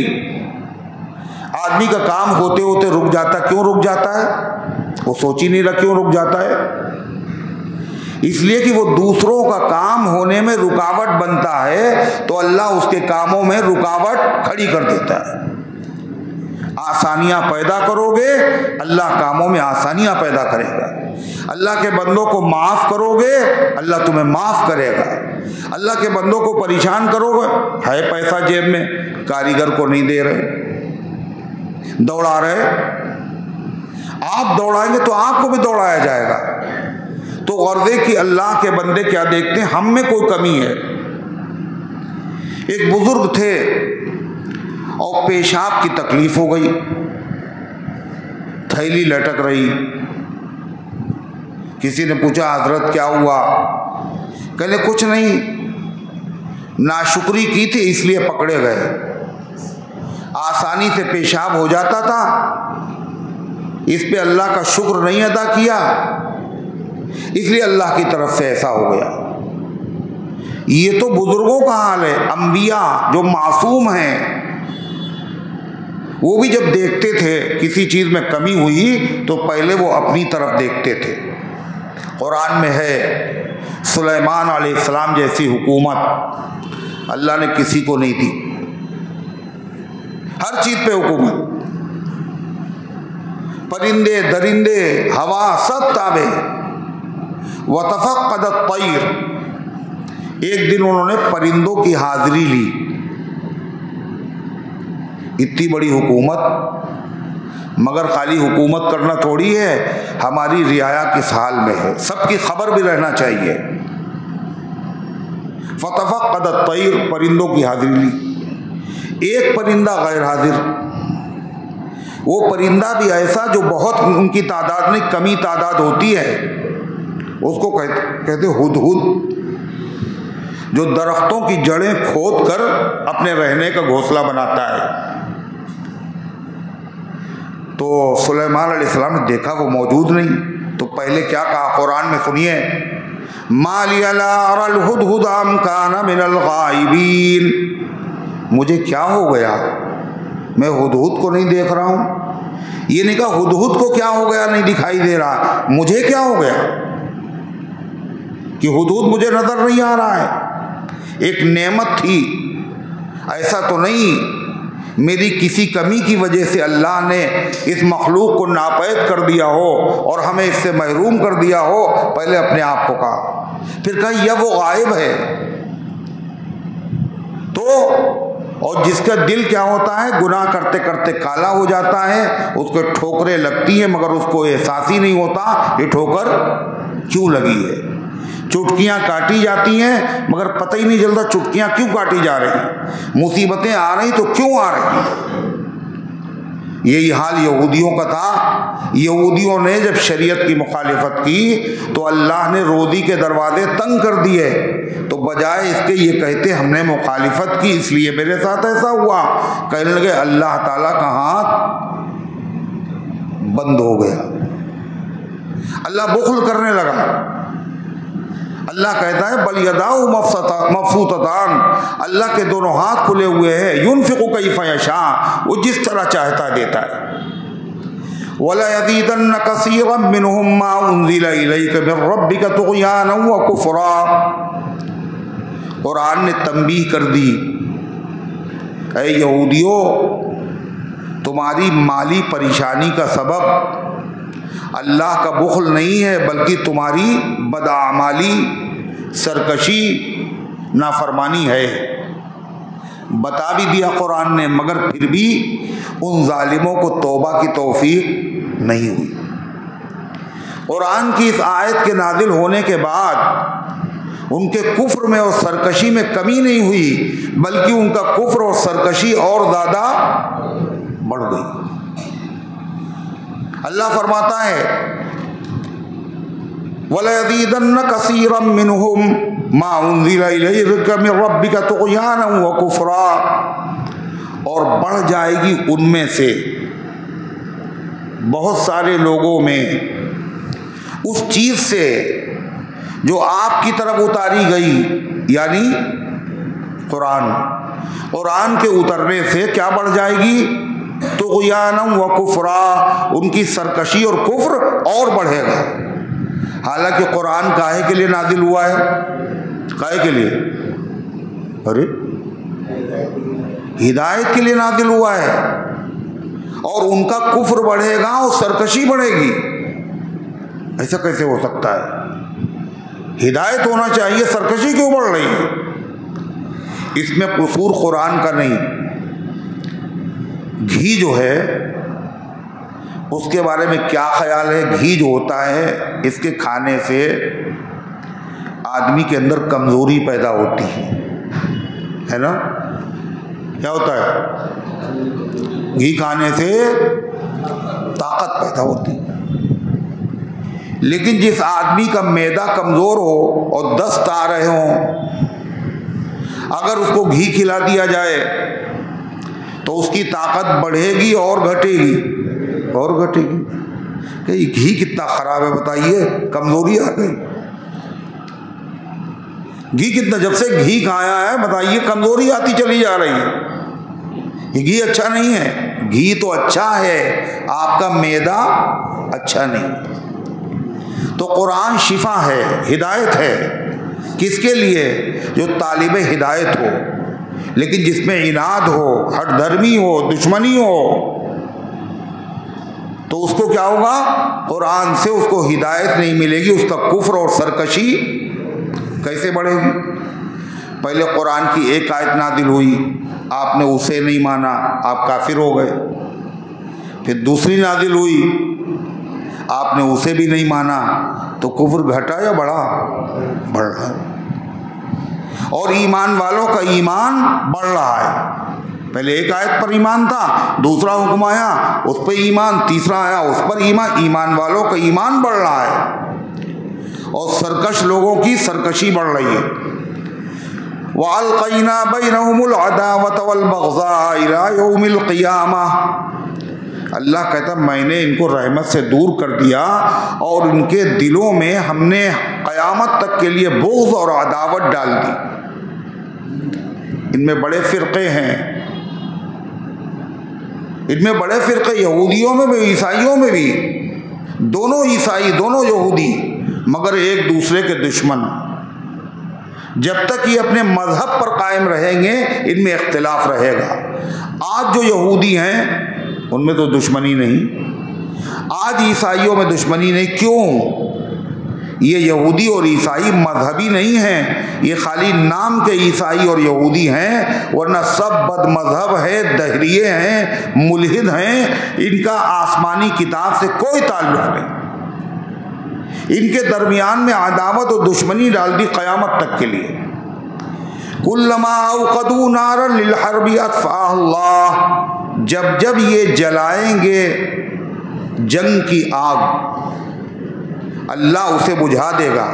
आदमी का काम होते होते रुक जाता, क्यों रुक जाता है? वो सोच ही नहीं रहा क्यों रुक जाता है। इसलिए कि वो दूसरों का काम होने में रुकावट बनता है तो अल्लाह उसके कामों में रुकावट खड़ी कर देता है। आसानियां पैदा करोगे अल्लाह कामों में आसानियां पैदा करेगा। अल्लाह के बंदों को माफ़ करोगे अल्लाह तुम्हें माफ़ करेगा। अल्लाह के बंदों को परेशान करोगे, है पैसा जेब में, कारीगर को नहीं दे रहे, दौड़ा रहे, आप दौड़ाएंगे तो आपको भी दौड़ाया जाएगा। तो गौर दे कि अल्लाह के बंदे क्या देखते हैं, हम में कोई कमी है। एक बुजुर्ग थे और पेशाब की तकलीफ हो गई, थैली लटक रही। किसी ने पूछा हजरत क्या हुआ? कहले कुछ नहीं, नाशुक्री की थी इसलिए पकड़े गए। आसानी से पेशाब हो जाता था, इस पे अल्लाह का शुक्र नहीं अदा किया, इसलिए अल्लाह की तरफ से ऐसा हो गया। ये तो बुजुर्गों का हाल है। अंबिया जो मासूम हैं वो भी जब देखते थे किसी चीज में कमी हुई तो पहले वो अपनी तरफ देखते थे। कुरान में है सुलेमान अलैहिस्सलाम जैसी हुकूमत अल्लाह ने किसी को नहीं दी, हर चीज पे हुकूमत, परिंदे दरिंदे हवा सब ताबे। वतफक्कदत तैर, एक दिन उन्होंने परिंदों की हाजिरी ली। इतनी बड़ी हुकूमत, मगर खाली हुकूमत करना थोड़ी है, हमारी रियाया किस हाल में है, सबकी खबर भी रहना चाहिए। फतफक्कदत तैर, परिंदों की हाजिरी ली। एक परिंदा गैर हाजिर, वो परिंदा भी ऐसा जो बहुत उनकी तादाद में कमी तादाद होती है, उसको कहते हुदहुद, जो दरख्तों की जड़ें खोद कर अपने रहने का घोंसला बनाता है। तो सुलेमान अलैहिस्सलाम ने देखा वो मौजूद नहीं, तो पहले क्या कहा कुरान में सुनिए, मा लिया ला अरल हुदहुद अम काना मिनल गाइबीन, मुझे क्या हो गया, मैं हुदहुद को नहीं देख रहा हूँ। ये नहीं कहा हुदहुद को क्या हो गया नहीं दिखाई दे रहा, मुझे क्या हो गया कि हुदहुद मुझे नजर नहीं आ रहा है। एक नेमत थी, ऐसा तो नहीं मेरी किसी कमी की वजह से अल्लाह ने इस मखलूक को नापैद कर दिया हो और हमें इससे महरूम कर दिया हो। पहले अपने आप को कहा, फिर कहा यह वो गायब है। तो और जिसका दिल क्या होता है, गुनाह करते करते काला हो जाता है, उसको ठोकरें लगती हैं मगर उसको एहसास ही नहीं होता ये ठोकर क्यों लगी है। चुटकियां काटी जाती हैं मगर पता ही नहीं चलता चुटकियां क्यों काटी जा रही हैं। मुसीबतें आ रही तो क्यों आ रही। यही हाल यहूदियों का था। यहूदियों ने जब शरीयत की मुखालिफत की तो अल्लाह ने रोज़ी के दरवाजे तंग कर दिए, तो बजाय इसके ये कहते हमने मुखालिफत की इसलिए मेरे साथ ऐसा हुआ, कहने लगे अल्लाह ताला का हाथ बंद हो गया, अल्लाह बुख्ल करने लगा। अल्लाह कहता है बल यदाउ मबसूततान, अल्लाह के दोनों हाथ खुले हुए हैं, युनफिकु कैफ यशा, वो जिस तरह चाहता देता है। वला यज़ीदन्न कसीरम मिनहुम मा उन्ज़िला इलैका मिन रब्बिका तुग़यानन व कुफ़रा। कुरान ने तंबीह कर दी, ऐ यहूदियों, तुम्हारी माली परेशानी का सबब अल्लाह का बुख्ल नहीं है बल्कि तुम्हारी बदआमाली, सरकशी, नाफरमानी है। बता भी दिया कुरान ने, मगर फिर भी उन जालिमों को तौबा की तौफीक नहीं हुई। कुरान की इस आयत के नाजिल होने के बाद उनके कुफ्र में और सरकशी में कमी नहीं हुई बल्कि उनका कुफ्र और सरकशी और ज़्यादा बढ़ गई। अल्लाह फरमाता है वला यज़ीदन्न कसीरम मिनहुम मा उन्ज़िला इलैका मिन रब्बिका तुग़यानन व कुफ़रा, और बढ़ जाएगी उनमें से बहुत सारे लोगों में उस चीज़ से जो आपकी तरफ उतारी गई, यानी कुरान के उतरने से क्या बढ़ जाएगी, तुग़यानन व कुफ़रा, उनकी सरकशी और कुफ्र और बढ़ेगा। हालांकि कुरान काहे के लिए नाजिल हुआ है, काहे के लिए, अरे हिदायत के लिए नाजिल हुआ है, और उनका कुफ्र बढ़ेगा और सरकशी बढ़ेगी। ऐसा कैसे हो सकता है। हिदायत होना चाहिए, सरकशी क्यों बढ़ रही है? इसमें कसूर कुरान का नहीं। घी जो है उसके बारे में क्या ख्याल है? घी जो होता है इसके खाने से आदमी के अंदर कमजोरी पैदा होती है ना? क्या होता है? घी खाने से ताकत पैदा होती है। लेकिन जिस आदमी का मैदा कमजोर हो और दस्त आ रहे हों, अगर उसको घी खिला दिया जाए तो उसकी ताकत बढ़ेगी और घटेगी और घटेगी। कि घी कितना खराब है बताइए, कमजोरी आ गई। घी कितना, जब से घी खाया है बताइए कमजोरी आती चली जा रही है। ये घी अच्छा नहीं है। घी तो अच्छा है, आपका मैदा अच्छा नहीं। तो कुरान शिफा है, हिदायत है। किसके लिए? जो तालिब हिदायत हो, लेकिन जिसमें इनाद हो, हठधर्मी हो, दुश्मनी हो, तो उसको क्या होगा? कुरान से उसको हिदायत नहीं मिलेगी, उसका कुफ्र और सरकशी कैसे बढ़ेगी? पहले कुरान की एक आयत नादिल हुई, आपने उसे नहीं माना, आप काफिर हो गए। फिर दूसरी नादिल हुई, आपने उसे भी नहीं माना, तो कुफ्र घटा या बढ़ा? बढ़ रहा है। और ईमान वालों का ईमान बढ़ रहा है। पहले एक आयत पर ईमान था, दूसरा हुक्म आया उस पर ईमान, तीसरा आया उस पर ईमान। ईमान वालों का ईमान बढ़ रहा है और सरकश लोगों की सरकशी बढ़ रही है। वअल्क़ैना बैनहुमुल अदावत वल बग़ज़ा इला यौमिल क़ियामह। अल्लाह कहता मैंने इनको रहमत से दूर कर दिया और इनके दिलों में हमने क़यामत तक के लिए बुग़्ज़ और अदावत डाल दी। इनमें बड़े फ़िरक़े हैं, इनमें बड़े फ़िरक़े यहूदियों में भी ईसाइयों में भी। दोनों ईसाई दोनों यहूदी, मगर एक दूसरे के दुश्मन। जब तक ये अपने मजहब पर कायम रहेंगे इनमें इख्तिलाफ रहेगा। आज जो यहूदी हैं उनमें तो दुश्मनी नहीं, आज ईसाइयों में दुश्मनी नहीं। क्यों? ये यहूदी और ईसाई मजहबी नहीं हैं, ये खाली नाम के ईसाई और यहूदी हैं, वरना सब बद मजहब है, दहरिये हैं, मुल्हिद हैं। इनका आसमानी किताब से कोई ताल्लुक नहीं। इनके दरमियान में अदावत और दुश्मनी डाल दी क़यामत तक के लिए। कुल्लमा औक़दू नारन लिल हर्बि अत्फ़अल्लाह। जब जब ये जलाएंगे जंग की आग, अल्लाह उसे बुझा देगा।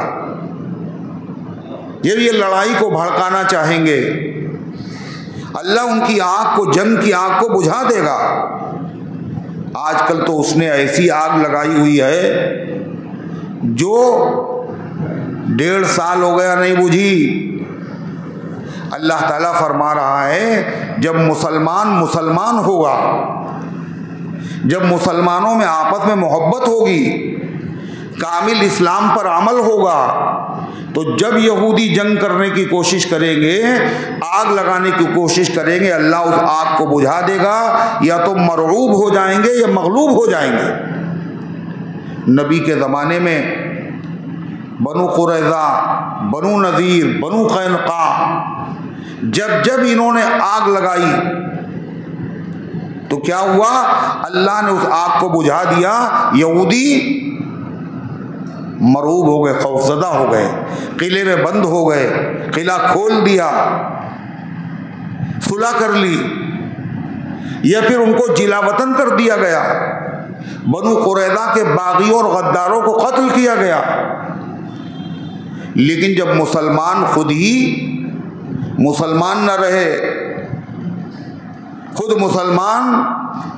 जब ये लड़ाई को भड़काना चाहेंगे, अल्लाह उनकी आग को, जंग की आग को बुझा देगा। आजकल तो उसने ऐसी आग लगाई हुई है जो 1.5 साल हो गया नहीं बुझी। अल्लाह ताला फरमा रहा है जब मुसलमान होगा, जब मुसलमानों में आपस में मोहब्बत होगी, कामिल इस्लाम पर अमल होगा, तो जब यहूदी जंग करने की कोशिश करेंगे, आग लगाने की कोशिश करेंगे, अल्लाह उस आग को बुझा देगा। या तो मरऊब हो जाएंगे या मगलूब हो जाएंगे। नबी के ज़माने में बनु कुरैज़ा, बनु नज़ीर, बनु कैनुक़ा, जब जब इन्होंने आग लगाई तो क्या हुआ? अल्लाह ने उस आग को बुझा दिया। यहूदी मरूब हो गए, खौफज़दा हो गए, किले में बंद हो गए, किला खोल दिया, सुलह कर ली, या फिर उनको जिलावतन कर दिया गया। बनु कुरैज़ा के बागियों और गद्दारों को कत्ल किया गया। लेकिन जब मुसलमान खुद ही मुसलमान न रहे, खुद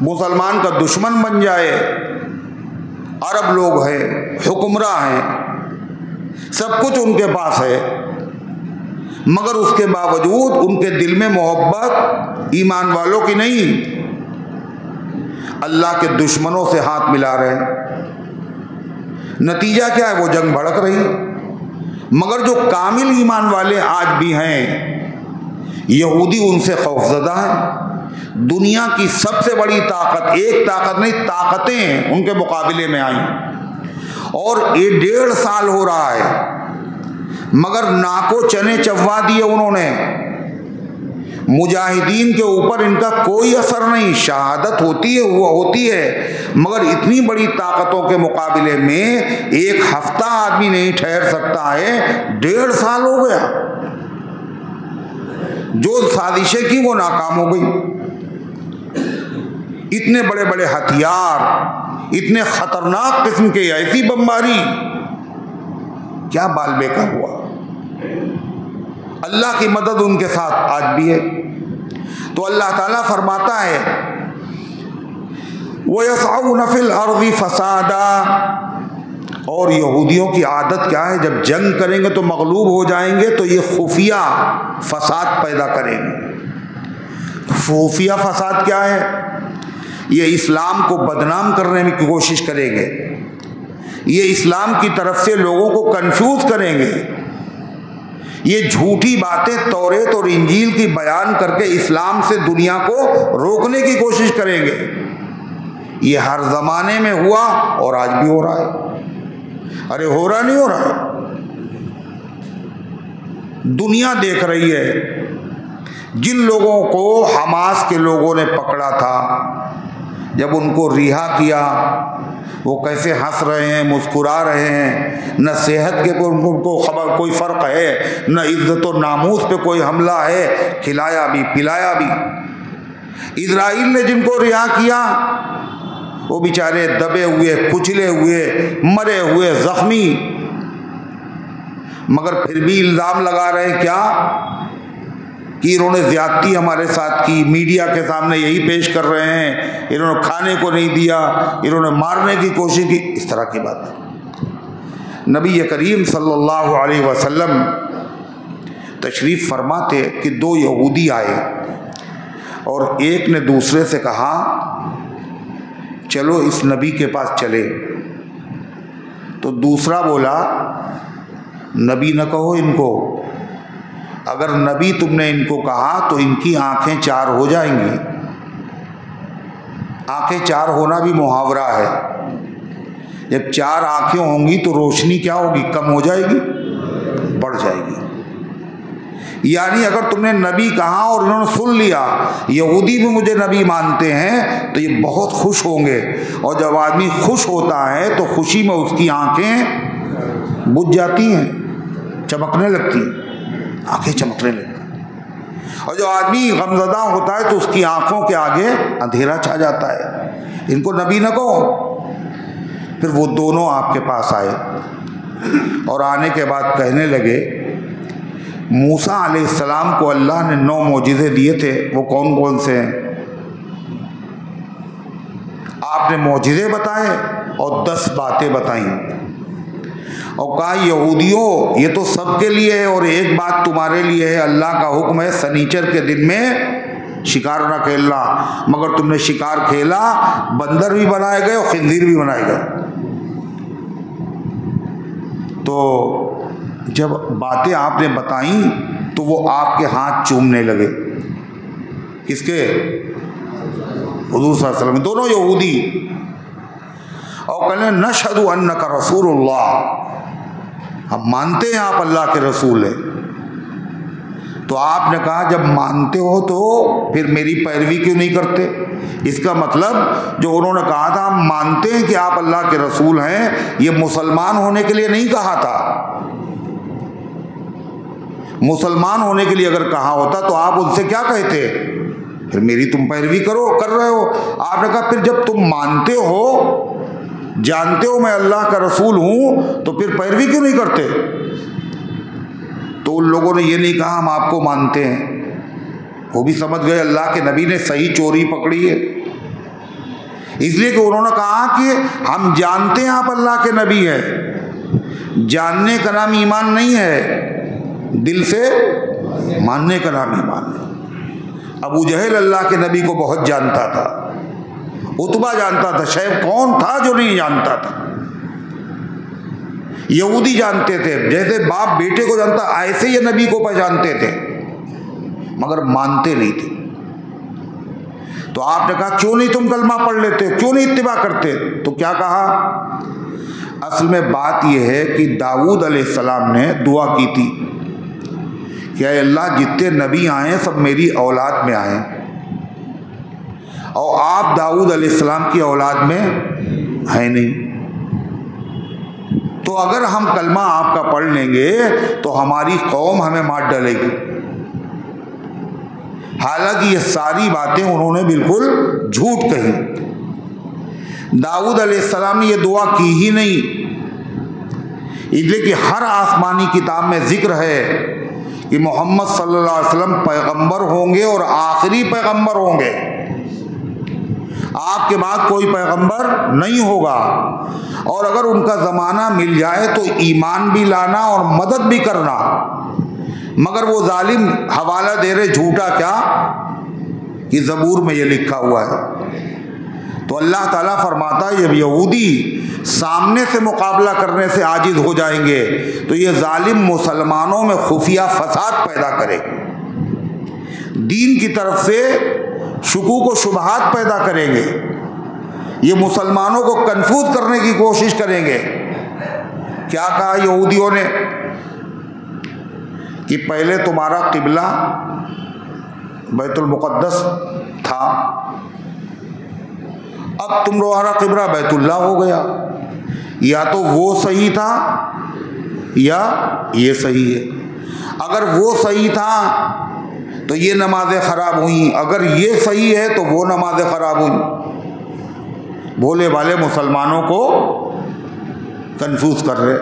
मुसलमान का दुश्मन बन जाए, अरब लोग हैं, हुक्मरा हैं, सब कुछ उनके पास है, मगर उसके बावजूद उनके दिल में मोहब्बत ईमान वालों की नहीं, अल्लाह के दुश्मनों से हाथ मिला रहे। नतीजा क्या है? वो जंग भड़क रही। मगर जो कामिल ईमान वाले आज भी हैं, यहूदी उनसे खौफज़दा है। दुनिया की सबसे बड़ी ताकत, एक ताकत नहीं, ताकतें उनके मुकाबले में आई। और ये 1.5 साल हो रहा है मगर नाको चने चबवा दिए उन्होंने। मुजाहिदीन के ऊपर इनका कोई असर नहीं। शहादत होती है, वो होती है, मगर इतनी बड़ी ताकतों के मुकाबले में एक हफ्ता आदमी नहीं ठहर सकता है। 1.5 साल हो गया। जो साजिशें की वो नाकाम हो गई। इतने बड़े बड़े हथियार, इतने खतरनाक किस्म के, ऐसी बमबारी, क्या बाल बेकार हुआ। अल्लाह की मदद उनके साथ आज भी है। तो अल्लाह ताला फरमाता है वयसअून फिल अर्ज़ि फसादा। और यहूदियों की आदत क्या है, जब जंग करेंगे तो मगलूब हो जाएंगे तो ये खुफिया फसाद पैदा करेंगे। खुफिया फसाद क्या है? ये इस्लाम को बदनाम करने की कोशिश करेंगे, ये इस्लाम की तरफ से लोगों को कंफ्यूज करेंगे, ये झूठी बातें तौरेत और इंजील की बयान करके इस्लाम से दुनिया को रोकने की कोशिश करेंगे। ये हर जमाने में हुआ और आज भी हो रहा है। अरे हो रहा नहीं हो रहा है? दुनिया देख रही है। जिन लोगों को हमास के लोगों ने पकड़ा था, जब उनको रिहा किया, वो कैसे हंस रहे हैं, मुस्कुरा रहे हैं। न सेहत के उनको खबर कोई फ़र्क है, न इज्जत और नामूस पे कोई हमला है। खिलाया भी पिलाया भी। इजराइल ने जिनको रिहा किया वो बेचारे दबे हुए, कुचले हुए, मरे हुए, जख्मी, मगर फिर भी इल्ज़ाम लगा रहे हैं क्या कि इन्होंने ज्यादती हमारे साथ की। मीडिया के सामने यही पेश कर रहे हैं, इन्होंने खाने को नहीं दिया, इन्होंने मारने की कोशिश की। इस तरह की बात। नबी करीम सल्लल्लाहु अलैहि वसल्लम तशरीफ़ फरमाते कि 2 यहूदी आए और एक ने दूसरे से कहा चलो इस नबी के पास चले। तो दूसरा बोला नबी न कहो इनको, अगर नबी तुमने इनको कहा तो इनकी आंखें 4 हो जाएंगी। आंखें 4 होना भी मुहावरा है। जब 4 आंखें होंगी तो रोशनी क्या होगी, कम हो जाएगी, बढ़ जाएगी। यानी अगर तुमने नबी कहा और इन्होंने सुन लिया, यहूदी भी मुझे नबी मानते हैं, तो ये बहुत खुश होंगे। और जब आदमी खुश होता है तो खुशी में उसकी आंखें बुझ जाती हैं, चमकने लगती हैं, आंखें चमकने लगती। और जो आदमी गमज़दा होता है तो उसकी आंखों के आगे अंधेरा छा जाता है। इनको नबी न कहो। फिर वो दोनों आपके पास आए और आने के बाद कहने लगे मूसा अलैहिस्सलाम को अल्लाह ने 9 मौजिज़े दिए थे, वो कौन कौन से हैं? आपने मौजिज़े बताए और 10 बातें बताई और कहा यहूदियों ये तो सबके लिए है और एक बात तुम्हारे लिए है। अल्लाह का हुक्म है सनीचर के दिन में शिकार न खेलना, मगर तुमने शिकार खेला, बंदर भी बनाए गए और खिंजीर भी बनाए गए। तो जब बातें आपने बताई तो वो आपके हाथ चूमने लगे। किसके? हुजूर सल्लल्लाहु अलैहि वसल्लम। दोनों यहूदी। और कहने नशहदु अन्नका रसूलुल्लाह, हम मानते हैं आप अल्लाह के रसूल हैं। तो आपने कहा जब मानते हो तो फिर मेरी पैरवी क्यों नहीं करते? इसका मतलब जो उन्होंने कहा था हम मानते हैं कि आप अल्लाह के रसूल हैं, ये मुसलमान होने के लिए नहीं कहा था। मुसलमान होने के लिए अगर कहा होता तो आप उनसे क्या कहते? फिर मेरी तुम पैरवी कर रहे हो। आपने कहा फिर जब तुम मानते हो, जानते हो मैं अल्लाह का रसूल हूं, तो फिर पैरवी क्यों नहीं करते? तो उन लोगों ने ये नहीं कहा हम आपको मानते हैं। वो भी समझ गए अल्लाह के नबी ने सही चोरी पकड़ी है, इसलिए कि उन्होंने कहा कि हम जानते हैं आप अल्लाह के नबी हैं। जानने का नाम ईमान नहीं है, दिल से मानने का नाम ईमान है। अबू जहल अल्लाह के नबी को बहुत जानता था, उतबा जानता था, शैब कौन था जो नहीं जानता था? यहूदी जानते थे, जैसे बाप बेटे को जानता ऐसे ये नबी को पहचानते थे, मगर मानते नहीं थे। तो आपने कहा क्यों नहीं तुम कलमा पढ़ लेते, क्यों नहीं इत्तिबा करते? तो क्या कहा? असल में बात यह है कि दाऊद अलैहिस्सलाम ने दुआ की थी कि अल्लाह जितने नबी आए सब मेरी औलाद में आए, और आप दाऊद अलैहिस्सलाम की औलाद में है नहीं, तो अगर हम कलमा आपका पढ़ लेंगे तो हमारी कौम हमें मार डालेगी। हालांकि ये सारी बातें उन्होंने बिल्कुल झूठ कही। दाऊद अलैहिस्सलाम ने ये दुआ की ही नहीं, इसलिए कि हर आसमानी किताब में जिक्र है कि मोहम्मद सल्लल्लाहु अलैहि वसल्लम पैगंबर होंगे और आखिरी पैगंबर होंगे, आपके बाद कोई पैगंबर नहीं होगा, और अगर उनका ज़माना मिल जाए तो ईमान भी लाना और मदद भी करना। मगर वो जालिम हवाला दे रहे झूठा क्या कि ज़बूर में ये लिखा हुआ है। तो अल्लाह ताला फरमाता है जब यहूदी सामने से मुकाबला करने से आजिज हो जाएंगे तो ये जालिम मुसलमानों में खुफिया फसाद पैदा करे, दीन की तरफ से शुकूक व शुबहात पैदा करेंगे, ये मुसलमानों को कंफ्यूज करने की कोशिश करेंगे। क्या कहा यहूदियों ने कि पहले तुम्हारा किबला बैतुल मुक़द्दस था, अब तुम्हारा किबला बैतुल्लाह हो गया, या तो वो सही था या ये सही है। अगर वो सही था तो ये नमाजें ख़राब हुई, अगर ये सही है तो वो नमाजें ख़राब हुई। भोले भाले मुसलमानों को कंफ्यूज कर रहे।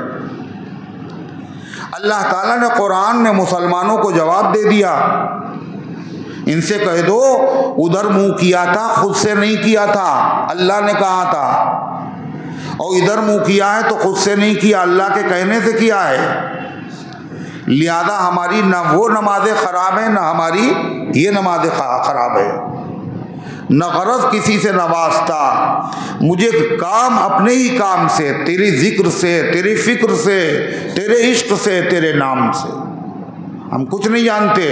अल्लाह ताला ने कुरान में मुसलमानों को जवाब दे दिया, इनसे कह दो उधर मुंह किया था खुद से नहीं किया था, अल्लाह ने कहा था, और इधर मुंह किया है तो खुद से नहीं किया, अल्लाह के कहने से किया है। लिहाजा हमारी ना वो नमाजें ख़राब हैं ना हमारी ये नमाजें ख़राब है। न गरज किसी से न वास्ता, मुझे काम अपने ही काम से, तेरी जिक्र से, तेरी फिक्र से, तेरे इश्क से, तेरे नाम से। हम कुछ नहीं जानते।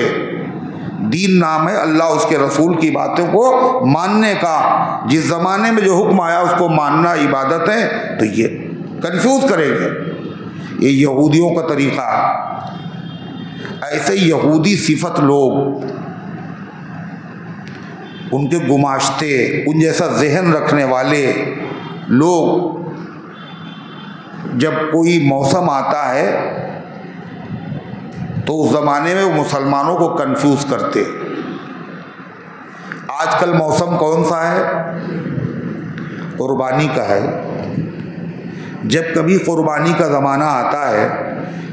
दीन नाम है अल्लाह उसके रसूल की बातों को मानने का, जिस ज़माने में जो हुक्म आया उसको मानना इबादत है। तो ये कंफ्यूज करेंगे, ये यहूदियों का तरीक़ा। ऐसे यहूदी सिफत लोग, उनके गुमाश्ते, उन जैसा जहन रखने वाले लोग, जब कोई मौसम आता है तो उस ज़माने में वो मुसलमानों को कंफ्यूज करते। आजकल मौसम कौन सा है? कुर्बानी का है। जब कभी कुर्बानी का ज़माना आता है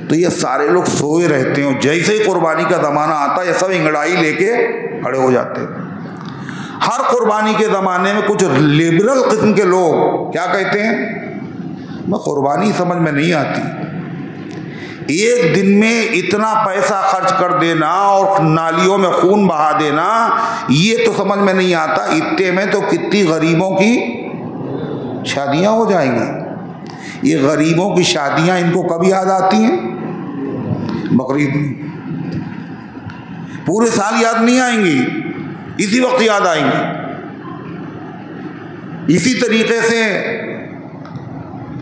तो ये सारे लोग सोए रहते हैं, जैसे ही कुर्बानी का ज़माना आता है ये सब इंगड़ाई लेके खड़े हो जाते हैं। हर कुर्बानी के ज़माने में कुछ लिबरल किस्म के लोग क्या कहते हैं, मैं कुर्बानी समझ में नहीं आती, एक दिन में इतना पैसा खर्च कर देना और नालियों में खून बहा देना, ये तो समझ में नहीं आता। इतने में तो कितनी गरीबों की शादियां हो जाएंगी। ये गरीबों की शादियां इनको कब याद आती हैं? बकरीद में। पूरे साल याद नहीं आएंगी, इसी वक्त याद आएंगी। इसी तरीके से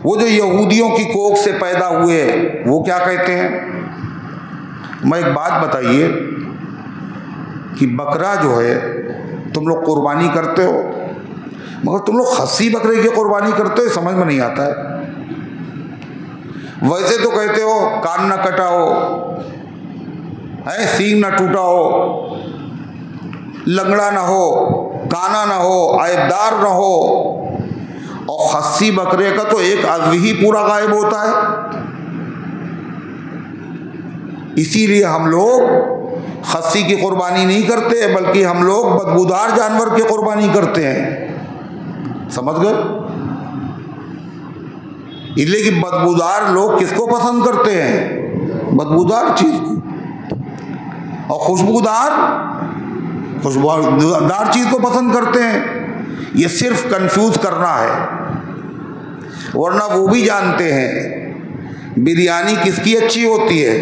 वो जो यहूदियों की कोख से पैदा हुए वो क्या कहते हैं? मैं एक बात बताइए कि बकरा जो है तुम लोग कुर्बानी करते हो, मगर तुम लोग खस्सी बकरे की कुर्बानी करते हो, समझ में नहीं आता है। वैसे तो कहते हो कान ना कटा हो, है सींग ना टूटा हो, लंगड़ा ना हो, काना ना हो, ऐबदार ना हो, और खस्सी बकरे का तो एक अज़्व ही पूरा गायब होता है। इसीलिए हम लोग खस्सी की कुर्बानी नहीं करते, बल्कि हम लोग बदबूदार जानवर की कुर्बानी करते हैं। समझ गए? इसलिए कि बदबूदार लोग किसको पसंद करते हैं? बदबूदार चीज को, और खुशबूदार चीज को पसंद करते हैं। ये सिर्फ कंफ्यूज करना है, वरना वो भी जानते हैं बिरयानी किसकी अच्छी होती है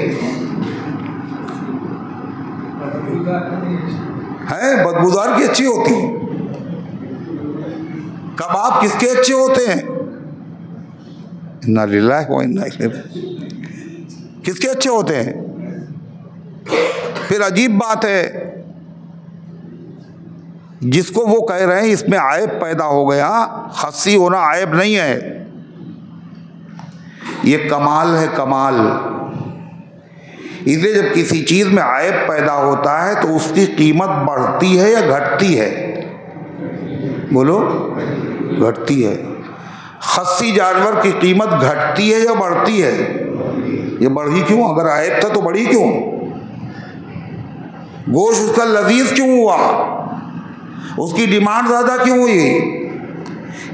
बदबूदार की अच्छी होती है। कबाब किसके अच्छे होते हैं? इन्ना लिल्लाहि व इन्ना इलैहि। किसके अच्छे होते हैं? फिर अजीब बात है, जिसको वो कह रहे हैं इसमें आयब पैदा हो गया, खस्सी होना आयब नहीं है, ये कमाल है, कमाल। इसलिए जब किसी चीज में आयब पैदा होता है तो उसकी कीमत बढ़ती है या घटती है? बोलो, घटती है। खस्सी जानवर की कीमत घटती है या बढ़ती है? ये बढ़ी क्यों? अगर आयब था तो बढ़ी क्यों? गोश्त उसका लजीज क्यों हुआ? उसकी डिमांड ज्यादा क्यों हुई?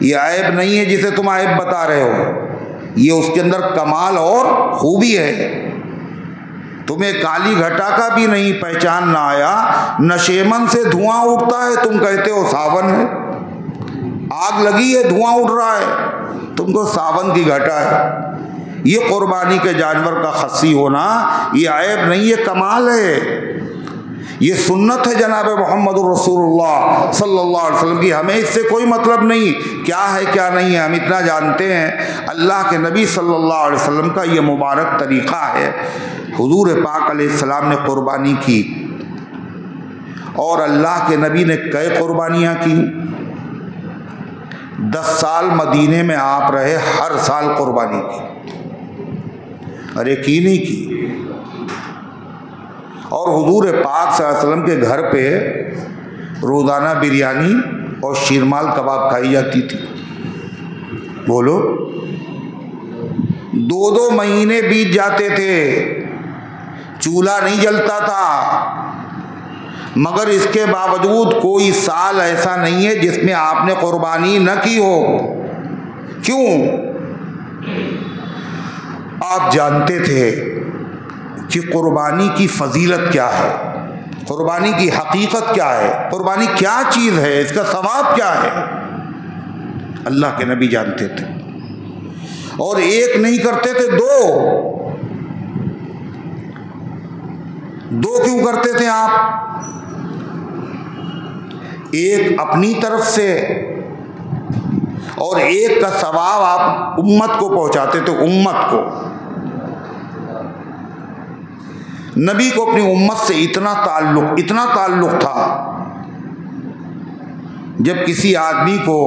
ये आयब नहीं है जिसे तुम आयब बता रहे हो, ये उसके अंदर कमाल और खूबी है। तुम्हें काली घटा का भी नहीं पहचान ना आया, नशेमन से धुआं उठता है, तुम कहते हो सावन है। आग लगी है, धुआं उठ रहा है, तुमको सावन की घटा है। ये कुर्बानी के जानवर का खस्सी होना ये आयब नहीं, ये कमाल है, ये सुन्नत है जनाब मोहम्मद रसूलुल्लाह सल्लल्लाहु अलैहि वसल्लम की। हमें इससे कोई मतलब नहीं क्या है क्या नहीं है, हम इतना जानते हैं अल्लाह के नबी सल्लल्लाहु अलैहि वसल्लम का ये मुबारक तरीक़ा है। हुजूर पाक अलैहिस्सलाम ने कुर्बानी की और अल्लाह के नबी ने कई कुर्बानियाँ की। 10 साल मदीने में आप रहे, हर साल कुर्बानी की। अरे की नहीं की? और हुजूर पाक सल्लल्लाहु अलैहि वसल्लम के घर पे रोज़ाना बिरयानी और शीरमाल कबाब खाई जाती थी। बोलो, 2-2 महीने बीत जाते थे, चूल्हा नहीं जलता था, मगर इसके बावजूद कोई साल ऐसा नहीं है जिसमें आपने कुर्बानी न की हो। क्यों? आप जानते थे कि कुर्बानी की फजीलत क्या है, कुर्बानी की हकीकत क्या है, कुर्बानी क्या चीज़ है, इसका सवाब क्या है, अल्लाह के नबी जानते थे। और एक नहीं करते थे, 2 क्यों करते थे आप? एक अपनी तरफ से और एक का सवाब आप उम्मत को पहुंचाते थे। उम्मत को, नबी को अपनी उम्मत से इतना ताल्लुक था, जब किसी आदमी को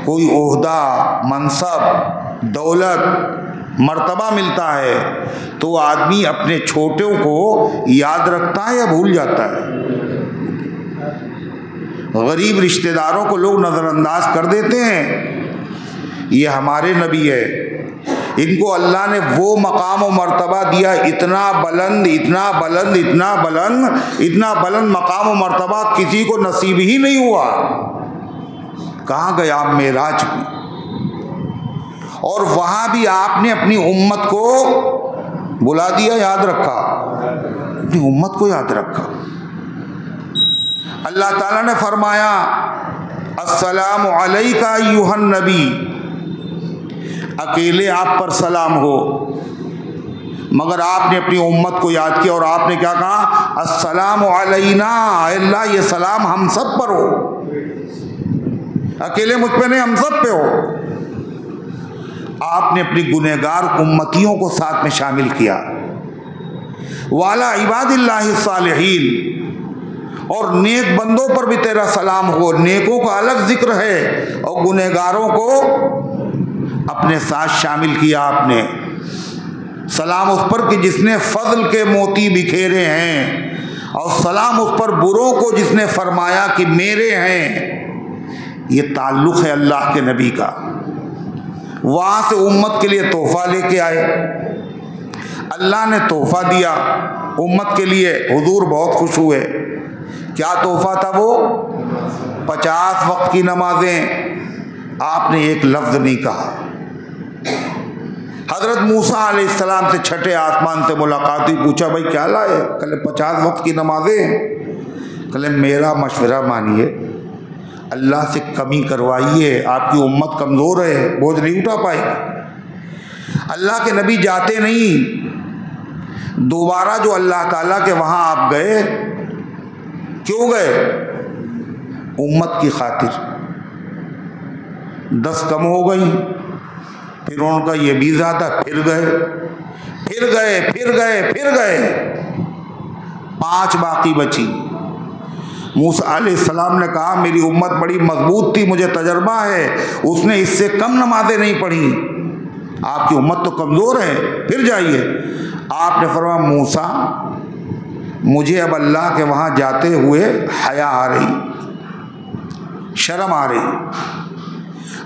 कोई ओहदा, मनसब, दौलत, मर्तबा मिलता है तो आदमी अपने छोटों को याद रखता है या भूल जाता है? गरीब रिश्तेदारों को लोग नज़रअंदाज कर देते हैं। ये हमारे नबी है, इनको अल्लाह ने वो मकाम और मर्तबा दिया, इतना बुलंद, इतना बुलंद, इतना बुलंद, इतना बुलंद मकाम और मर्तबा किसी को नसीब ही नहीं हुआ। कहाँ गए आप मेराज में? और वहाँ भी आपने अपनी उम्मत को बुला दिया, याद रखा, अपनी उम्मत को याद रखा। अल्लाह ताला ने फरमाया अस्सलामु अलैका अय्युहन नबी, अकेले आप पर सलाम हो, मगर आपने अपनी उम्मत को याद किया और आपने क्या कहा? अस्सलामु अलैना, अल्लाह ये सलाम हम सब पर हो, अकेले मुझ पे नहीं, हम सब पे हो। आपने अपनी गुनहगार उम्मतियों को साथ में शामिल किया। वाला इबादिल्लाहि सालिहीन, और नेक बंदों पर भी तेरा सलाम हो। नेकों का अलग जिक्र है और गुनहगारों को अपने साथ शामिल किया आपने। सलाम उस पर कि जिसने फजल के मोती बिखेरे हैं, और सलाम उस पर बुरों को जिसने फरमाया कि मेरे हैं। ये ताल्लुक़ है अल्लाह के नबी का। वहाँ से उम्मत के लिए तोहफा लेके आए, अल्लाह ने तोहफा दिया उम्मत के लिए। हुजूर बहुत खुश हुए। क्या तोहफा था वो? 50 वक्त की नमाजें। आपने एक लफ्ज़ नहीं कहा। हज़रत मूसा अलैहिस्सलाम से छठे आसमान से मुलाकात हुई, पूछा भाई क्या लाए? कल 50 वक्त की नमाजें। कल मेरा मशवरा मानिए, अल्लाह से कमी करवाइए, आपकी उम्मत कमज़ोर है, बोझ नहीं उठा पाएगी। अल्लाह के नबी जाते नहीं, दोबारा जो अल्लाह ताला के वहाँ आप गए, क्यों गए? उम्मत की खातिर। 10 कम हो गई, फिर उनका ये भी ज़्यादा, फिर गए, 5 बाकी बची। मूसा अलैहिस्सलाम ने कहा मेरी उम्मत बड़ी मजबूत थी, मुझे तजर्बा है, उसने इससे कम नमाजें नहीं पढ़ी, आपकी उम्मत तो कमज़ोर है, फिर जाइए। आपने फरमाया मूसा मुझे अब अल्लाह के वहाँ जाते हुए हया आ रही, शर्म आ रही।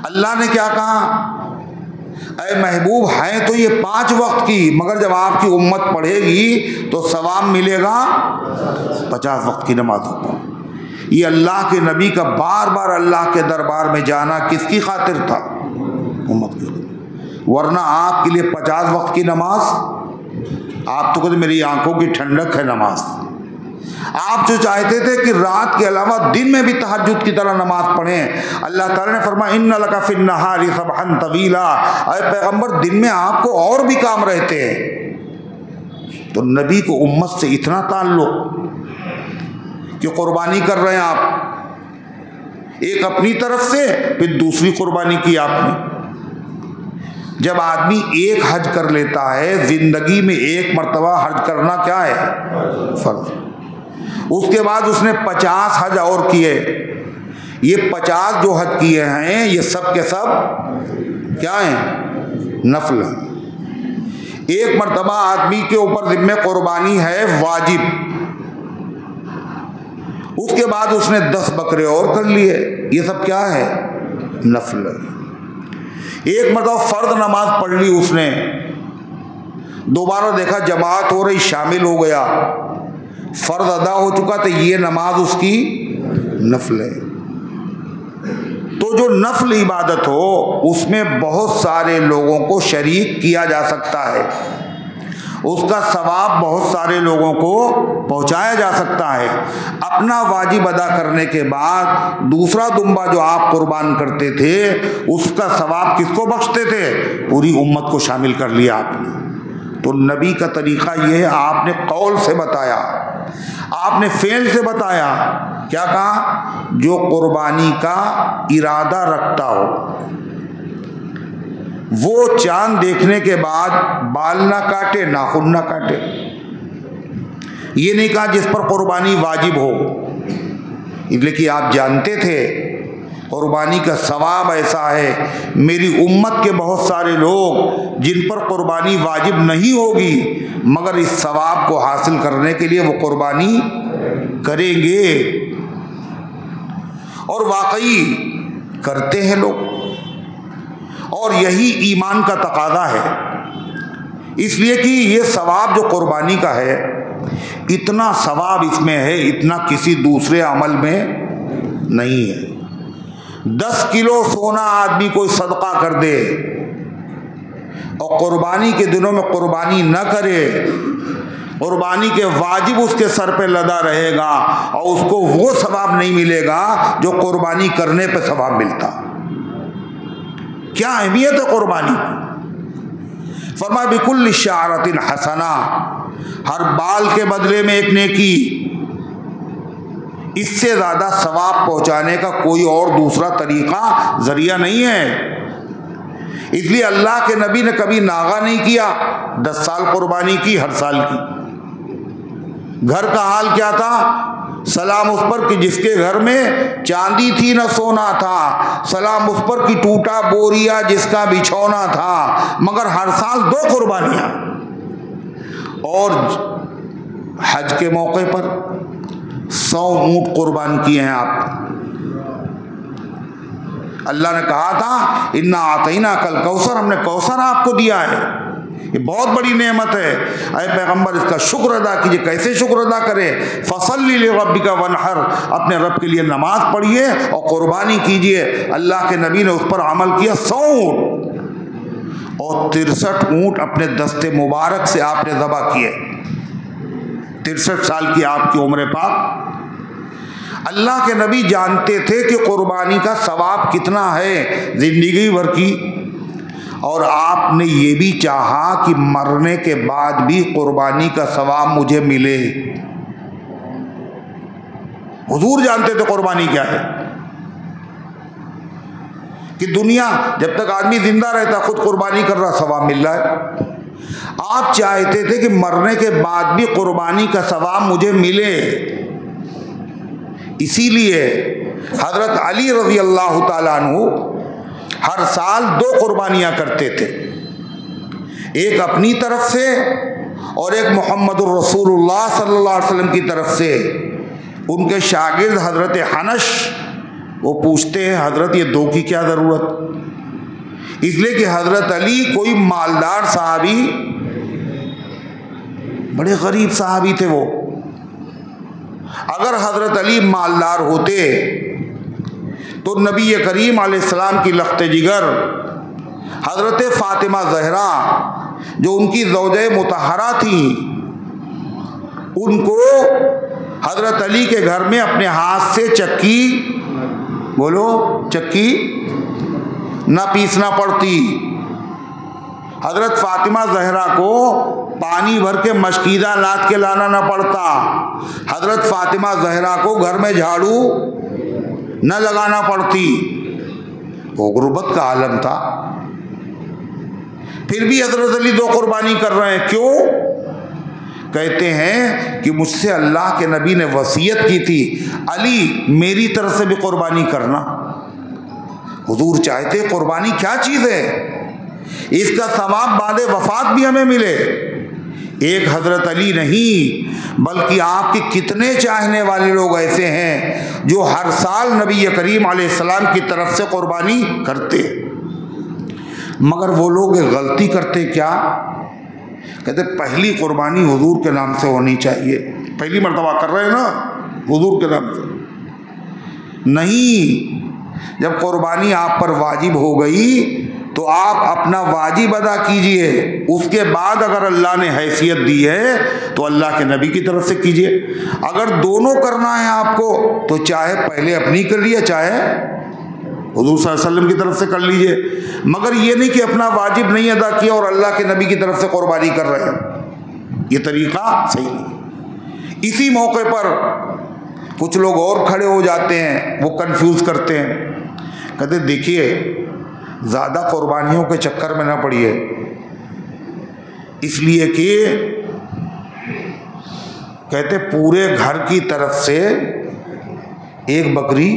अल्लाह ने क्या कहा, ऐ महबूब हैं तो ये 5 वक्त की, मगर जब आपकी उम्मत पढ़ेगी तो सवाब मिलेगा 50 वक्त की नमाजों को। ये अल्लाह के नबी का बार बार अल्लाह के दरबार में जाना किसकी खातिर था? उम्मत के लिए। वरना आपके लिए 50 वक्त की नमाज, आप तो कहते मेरी आंखों की ठंडक है नमाज। आप जो चाहते थे कि रात के अलावा दिन में भी तहज्जुद की तरह नमाज पढ़ें, अल्लाह ताला ने फरमाया इन्ना लका फिन नहारी सबहन तवीला, अरे पैगंबर दिन में आपको और भी काम रहते हैं। तो नबी को उम्मत से इतना ताल्लुक कि कुर्बानी कर रहे हैं आप, एक अपनी तरफ से, फिर दूसरी कुर्बानी की आपने। जब आदमी एक हज कर लेता है, जिंदगी में एक मर्तबा हज करना क्या है? फर्ज। उसके बाद उसने 50 हज और किए। ये 50 जो हज किए हैं ये सब के सब क्या हैं? नफल। एक मर्तबा आदमी के ऊपर जिम्मे कुर्बानी है वाजिब, उसके बाद उसने 10 बकरे और कर लिए, ये सब क्या है? नफल। एक मर्तबा फर्द नमाज पढ़ ली उसने, दोबारा देखा जमात हो रही, शामिल हो गया, फर्द अदा हो चुका, तो ये नमाज उसकी नफल है। तो जो नफल इबादत हो उसमें बहुत सारे लोगों को शरीक किया जा सकता है, उसका सवाब बहुत सारे लोगों को पहुंचाया जा सकता है। अपना वाजिब अदा करने के बाद दूसरा दुम्बा जो आप कुर्बान करते थे उसका सवाब किसको बख्शते थे? पूरी उम्मत को शामिल कर लिया आपने। तो नबी का तरीका ये है, आपने कौल से बताया, आपने फेल से बताया। क्या कहा? जो कुर्बानी का इरादा रखता हो वो चांद देखने के बाद बाल ना काटे, नाखून ना काटे। ये नहीं कहा जिस पर कुर्बानी वाजिब हो, इसलिए कि आप जानते थे कुर्बानी का सवाब ऐसा है, मेरी उम्मत के बहुत सारे लोग जिन पर कुर्बानी वाजिब नहीं होगी मगर इस सवाब को हासिल करने के लिए वो कुर्बानी करेंगे, और वाकई करते हैं लोग। और यही ईमान का तकादा है, इसलिए कि ये सवाब जो कुर्बानी का है, इतना सवाब इसमें है इतना किसी दूसरे अमल में नहीं है। 10 किलो सोना आदमी कोई सदका कर दे और कुर्बानी के दिनों में कुर्बानी न करे, कुर्बानी के वाजिब उसके सर पे लदा रहेगा और उसको वो सवाब नहीं मिलेगा जो कुर्बानी करने पे सवाब मिलता। क्या अहमियत है कुर्बानी? फरमा बिकुल्लि शाअरतिन हसना, हर बाल के बदले में एक नेकी। इससे ज्यादा सवाब पहुंचाने का कोई और दूसरा तरीका, जरिया नहीं है। इसलिए अल्लाह के नबी ने कभी नागा नहीं किया, 10 साल कुर्बानी की, हर साल की। घर का हाल क्या था? सलाम उस पर कि जिसके घर में चांदी थी न सोना था, सलाम उस पर कि टूटा बोरिया जिसका बिछौना था, मगर हर साल 2 कुर्बानियां। और हज के मौके पर 100 ऊंट कुर्बान किए हैं आप। अल्लाह ने कहा था इन्ना आतईना कल कौसर, हमने कौसर आपको दिया है, ये बहुत बड़ी नेमत है। अरे पैगंबर इसका शुक्र अदा कीजिए। कैसे शुक्र अदा करें? फसल्ली लिरब्बिका वनहर, अपने रब के लिए नमाज पढ़िए और कुर्बानी कीजिए। अल्लाह के नबी ने उस पर अमल किया। 100 ऊँट और 63 ऊँट अपने दस्ते मुबारक से आपने ज़बह किए। 63 साल की आपकी उम्र पाक। अल्लाह के नबी जानते थे कि कुर्बानी का सवाब कितना है जिंदगी भर की, और आपने ये भी चाहा कि मरने के बाद भी कुर्बानी का सवाब मुझे मिले। हुजूर जानते थे कुर्बानी क्या है। कि दुनिया जब तक आदमी जिंदा रहता खुद कुर्बानी कर रहा, सवाब मिल रहा है। आप चाहते थे कि मरने के बाद भी कुर्बानी का सवाब मुझे मिले, इसीलिए हजरत अली रज़ी अल्लाह ताला अन्हु हर साल 2 कुर्बानियां करते थे, एक अपनी तरफ से और एक मोहम्मदुर रसूलुल्लाह सल्लल्लाहु अलैहि वसल्लम की तरफ से। उनके शागिर्द हजरत हनश वो पूछते हैं हजरत ये 2 की क्या ज़रूरत, इसलिए कि हजरत अली कोई मालदार सहाबी, बड़े गरीब सहाबी थे वो। अगर हजरत अली मालदार होते तो नबी करीम अलैहिस्सलाम की लख्त जिगर हजरत फातिमा ज़हरा जो उनकी ज़ौजे मुतहरा थी, उनको हजरत अली के घर में अपने हाथ से चक्की, बोलो चक्की, ना पीसना पड़ती। हजरत फातिमा ज़हरा को पानी भर के मशकीदा लाद के लाना ना पड़ता। हजरत फातिमा ज़हरा को घर में झाड़ू न लगाना पड़ती। वो गुर्बत का आलम था, फिर भी हजरत अली 2 कुर्बानी कर रहे हैं। क्यों? कहते हैं कि मुझसे अल्लाह के नबी ने वसीयत की थी, अली मेरी तरफ से भी कुर्बानी करना। हुजूर चाहते कुर्बानी क्या चीज़ है, इसका सवाब बाद वफात भी हमें मिले। एक हजरत अली नहीं बल्कि आपके कितने चाहने वाले लोग ऐसे हैं जो हर साल नबी करीम अलैहिस्सलाम की तरफ से कुर्बानी करते, मगर वो लोग गलती करते क्या, कहते पहली कुर्बानी हुजूर के नाम से होनी चाहिए। पहली मर्तबा कर रहे हैं ना हुजूर के नाम से। नहीं, जब कुर्बानी आप पर वाजिब हो गई तो आप अपना वाजिब अदा कीजिए, उसके बाद अगर अल्लाह ने हैसियत दी है तो अल्लाह के नबी की तरफ से कीजिए। अगर दोनों करना है आपको तो चाहे पहले अपनी कर लिया, चाहे हुजूर सल्लल्लाहु अलैहि वसल्लम की तरफ से कर लीजिए, मगर ये नहीं कि अपना वाजिब नहीं अदा किया और अल्लाह के नबी की तरफ से कुर्बानी कर रहे हैं, ये तरीका सही नहीं। इसी मौके पर कुछ लोग और खड़े हो जाते हैं, वो कंफ्यूज करते हैं, कहते देखिए ज़्यादा कुर्बानियों के चक्कर में ना पड़िए, इसलिए कि कहते पूरे घर की तरफ से एक बकरी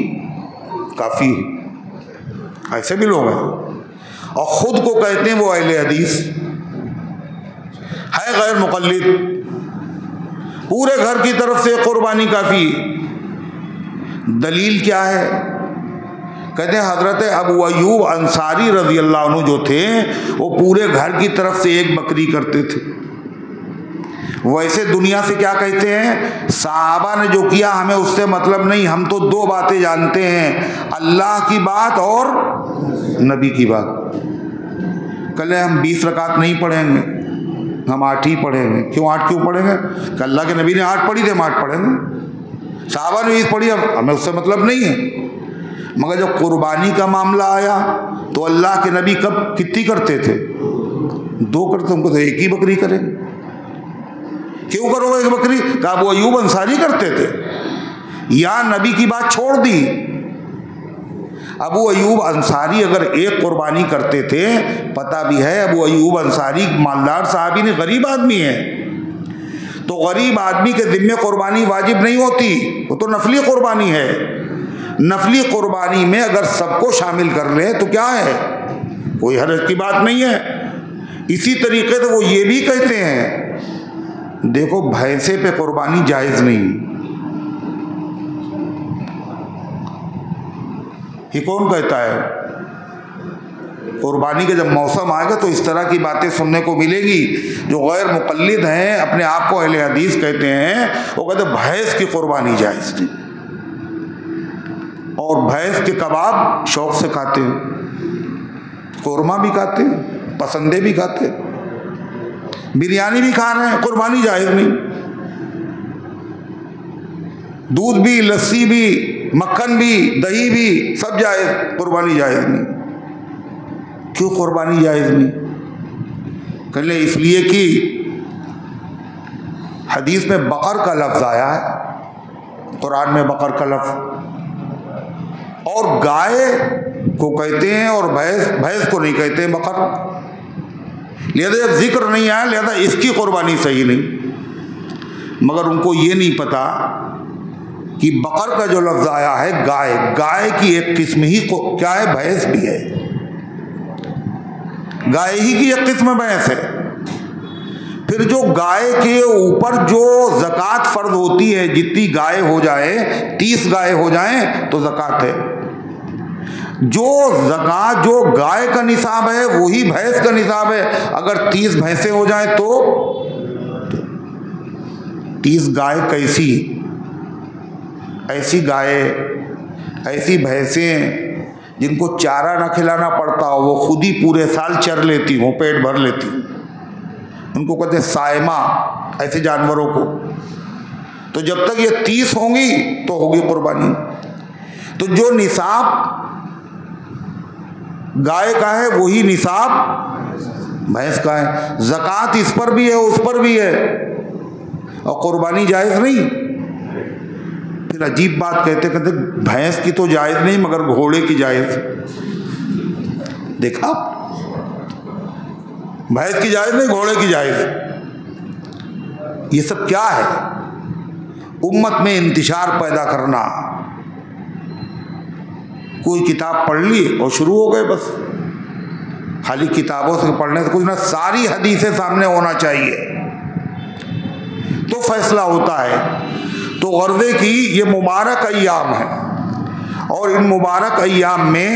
काफ़ी है। ऐसे भी लोग हैं और ख़ुद को कहते हैं वो अहले हदीस है, गैर मुक़ल्लिद, पूरे घर की तरफ से कुर्बानी काफ़ी। दलील क्या है? कहते हैं हजरत अबू अय्यूब अंसारी रज़ी अल्लाह अन्हु जो थे वो पूरे घर की तरफ से एक बकरी करते थे। वैसे दुनिया से क्या कहते हैं, साहबा ने जो किया हमें उससे मतलब नहीं, हम तो 2 बातें जानते हैं, अल्लाह की बात और नबी की बात। कल हम 20 रकात नहीं पढ़ेंगे, हम 8 ही पढ़ेंगे। क्यों 8 क्यों पढ़ेंगे? कि अल्लाह के नबी ने 8 पढ़ी थे, हम 8 पढ़ेंगे। साहबा ने 20 पढ़ी, हमें उससे मतलब नहीं है। मगर जब कुर्बानी का मामला आया तो अल्लाह के नबी कब कितनी करते थे? 2 करते, हमको तो एक ही बकरी करेंगे। क्यों करोगे एक बकरी? का अबू अय्यूब अंसारी करते थे, या नबी की बात छोड़ दी। अबू अय्यूब अंसारी अगर एक कुर्बानी करते थे, पता भी है अबू अय्यूब अंसारी मालदार साहबी ने, गरीब आदमी है, तो गरीब आदमी के जिम्मे कुर्बानी वाजिब नहीं होती, वो तो नफली कुर्बानी है। नफली कुर्बानी में अगर सबको शामिल कर ले तो क्या है, कोई हरज की बात नहीं है। इसी तरीके से वो ये भी कहते हैं, देखो भैंसे पे कुर्बानी जायज़ नहीं। ये कौन कहता है? कुर्बानी का जब मौसम आएगा तो इस तरह की बातें सुनने को मिलेगी। जो गैर मुक़ल्लिद हैं, अपने आप को अहले हदीस कहते हैं, वो कहते हैं भैंस की कुर्बानी जायज़ नहीं, और भैंस के कबाब शौक से खाते हैं, कोरमा भी खाते हैं, पसंदे भी खाते हैं, बिरयानी भी खा रहे हैं, कुर्बानी जायज़ नहीं। दूध भी, लस्सी भी, मक्खन भी, दही भी सब जायज़, कुर्बानी जायज़ नहीं। क्यों कुर्बानी जायज़ नहीं? कहले इसलिए कि हदीस में बकर का लफ्ज़ आया है, कुरान में बकर का लफ्ज़, और गाय को कहते हैं और भैंस को नहीं कहते हैं बकर। लिहाजा जब जिक्र नहीं आया लिहाजा इसकी कुर्बानी सही नहीं। मगर उनको ये नहीं पता कि बकर का जो लफ्ज़ आया है गाय, गाय की एक किस्म ही क्या है, भैंस भी है। गाय ही की एक किस्म भैंस है। फिर जो गाय के ऊपर जो ज़कात फर्ज होती है, जितनी गाय हो जाए, 30 गाय हो जाए तो ज़कात है। जो ज़कात जो गाय का निसाब है वही भैंस का निसाब है। अगर 30 भैंसें हो जाए तो 30 गाय कैसी, ऐसी गाय, ऐसी भैंसें जिनको चारा ना खिलाना पड़ता हो, वो खुद ही पूरे साल चर लेती हो, पेट भर लेती, उनको कहते हैं सायमा, ऐसे जानवरों को। तो जब तक ये 30 होंगी तो होगी कुर्बानी। तो जो निसाब गाय का है वही निसाब भैंस का है। ज़कात इस पर भी है उस पर भी है, और कुर्बानी जायज़ नहीं। फिर अजीब बात कहते भैंस की तो जायज़ नहीं मगर घोड़े की जायज़। देखा, भैंस की जायज़ नहीं, घोड़े की जायज़। ये सब क्या है? उम्मत में इंतशार पैदा करना। कोई किताब पढ़ ली और शुरू हो गए बस। खाली किताबों से पढ़ने से कुछ ना, सारी हदीसें सामने होना चाहिए तो फैसला होता है। तो गर्ज़े की ये मुबारक अय्याम है, और इन मुबारक अय्याम में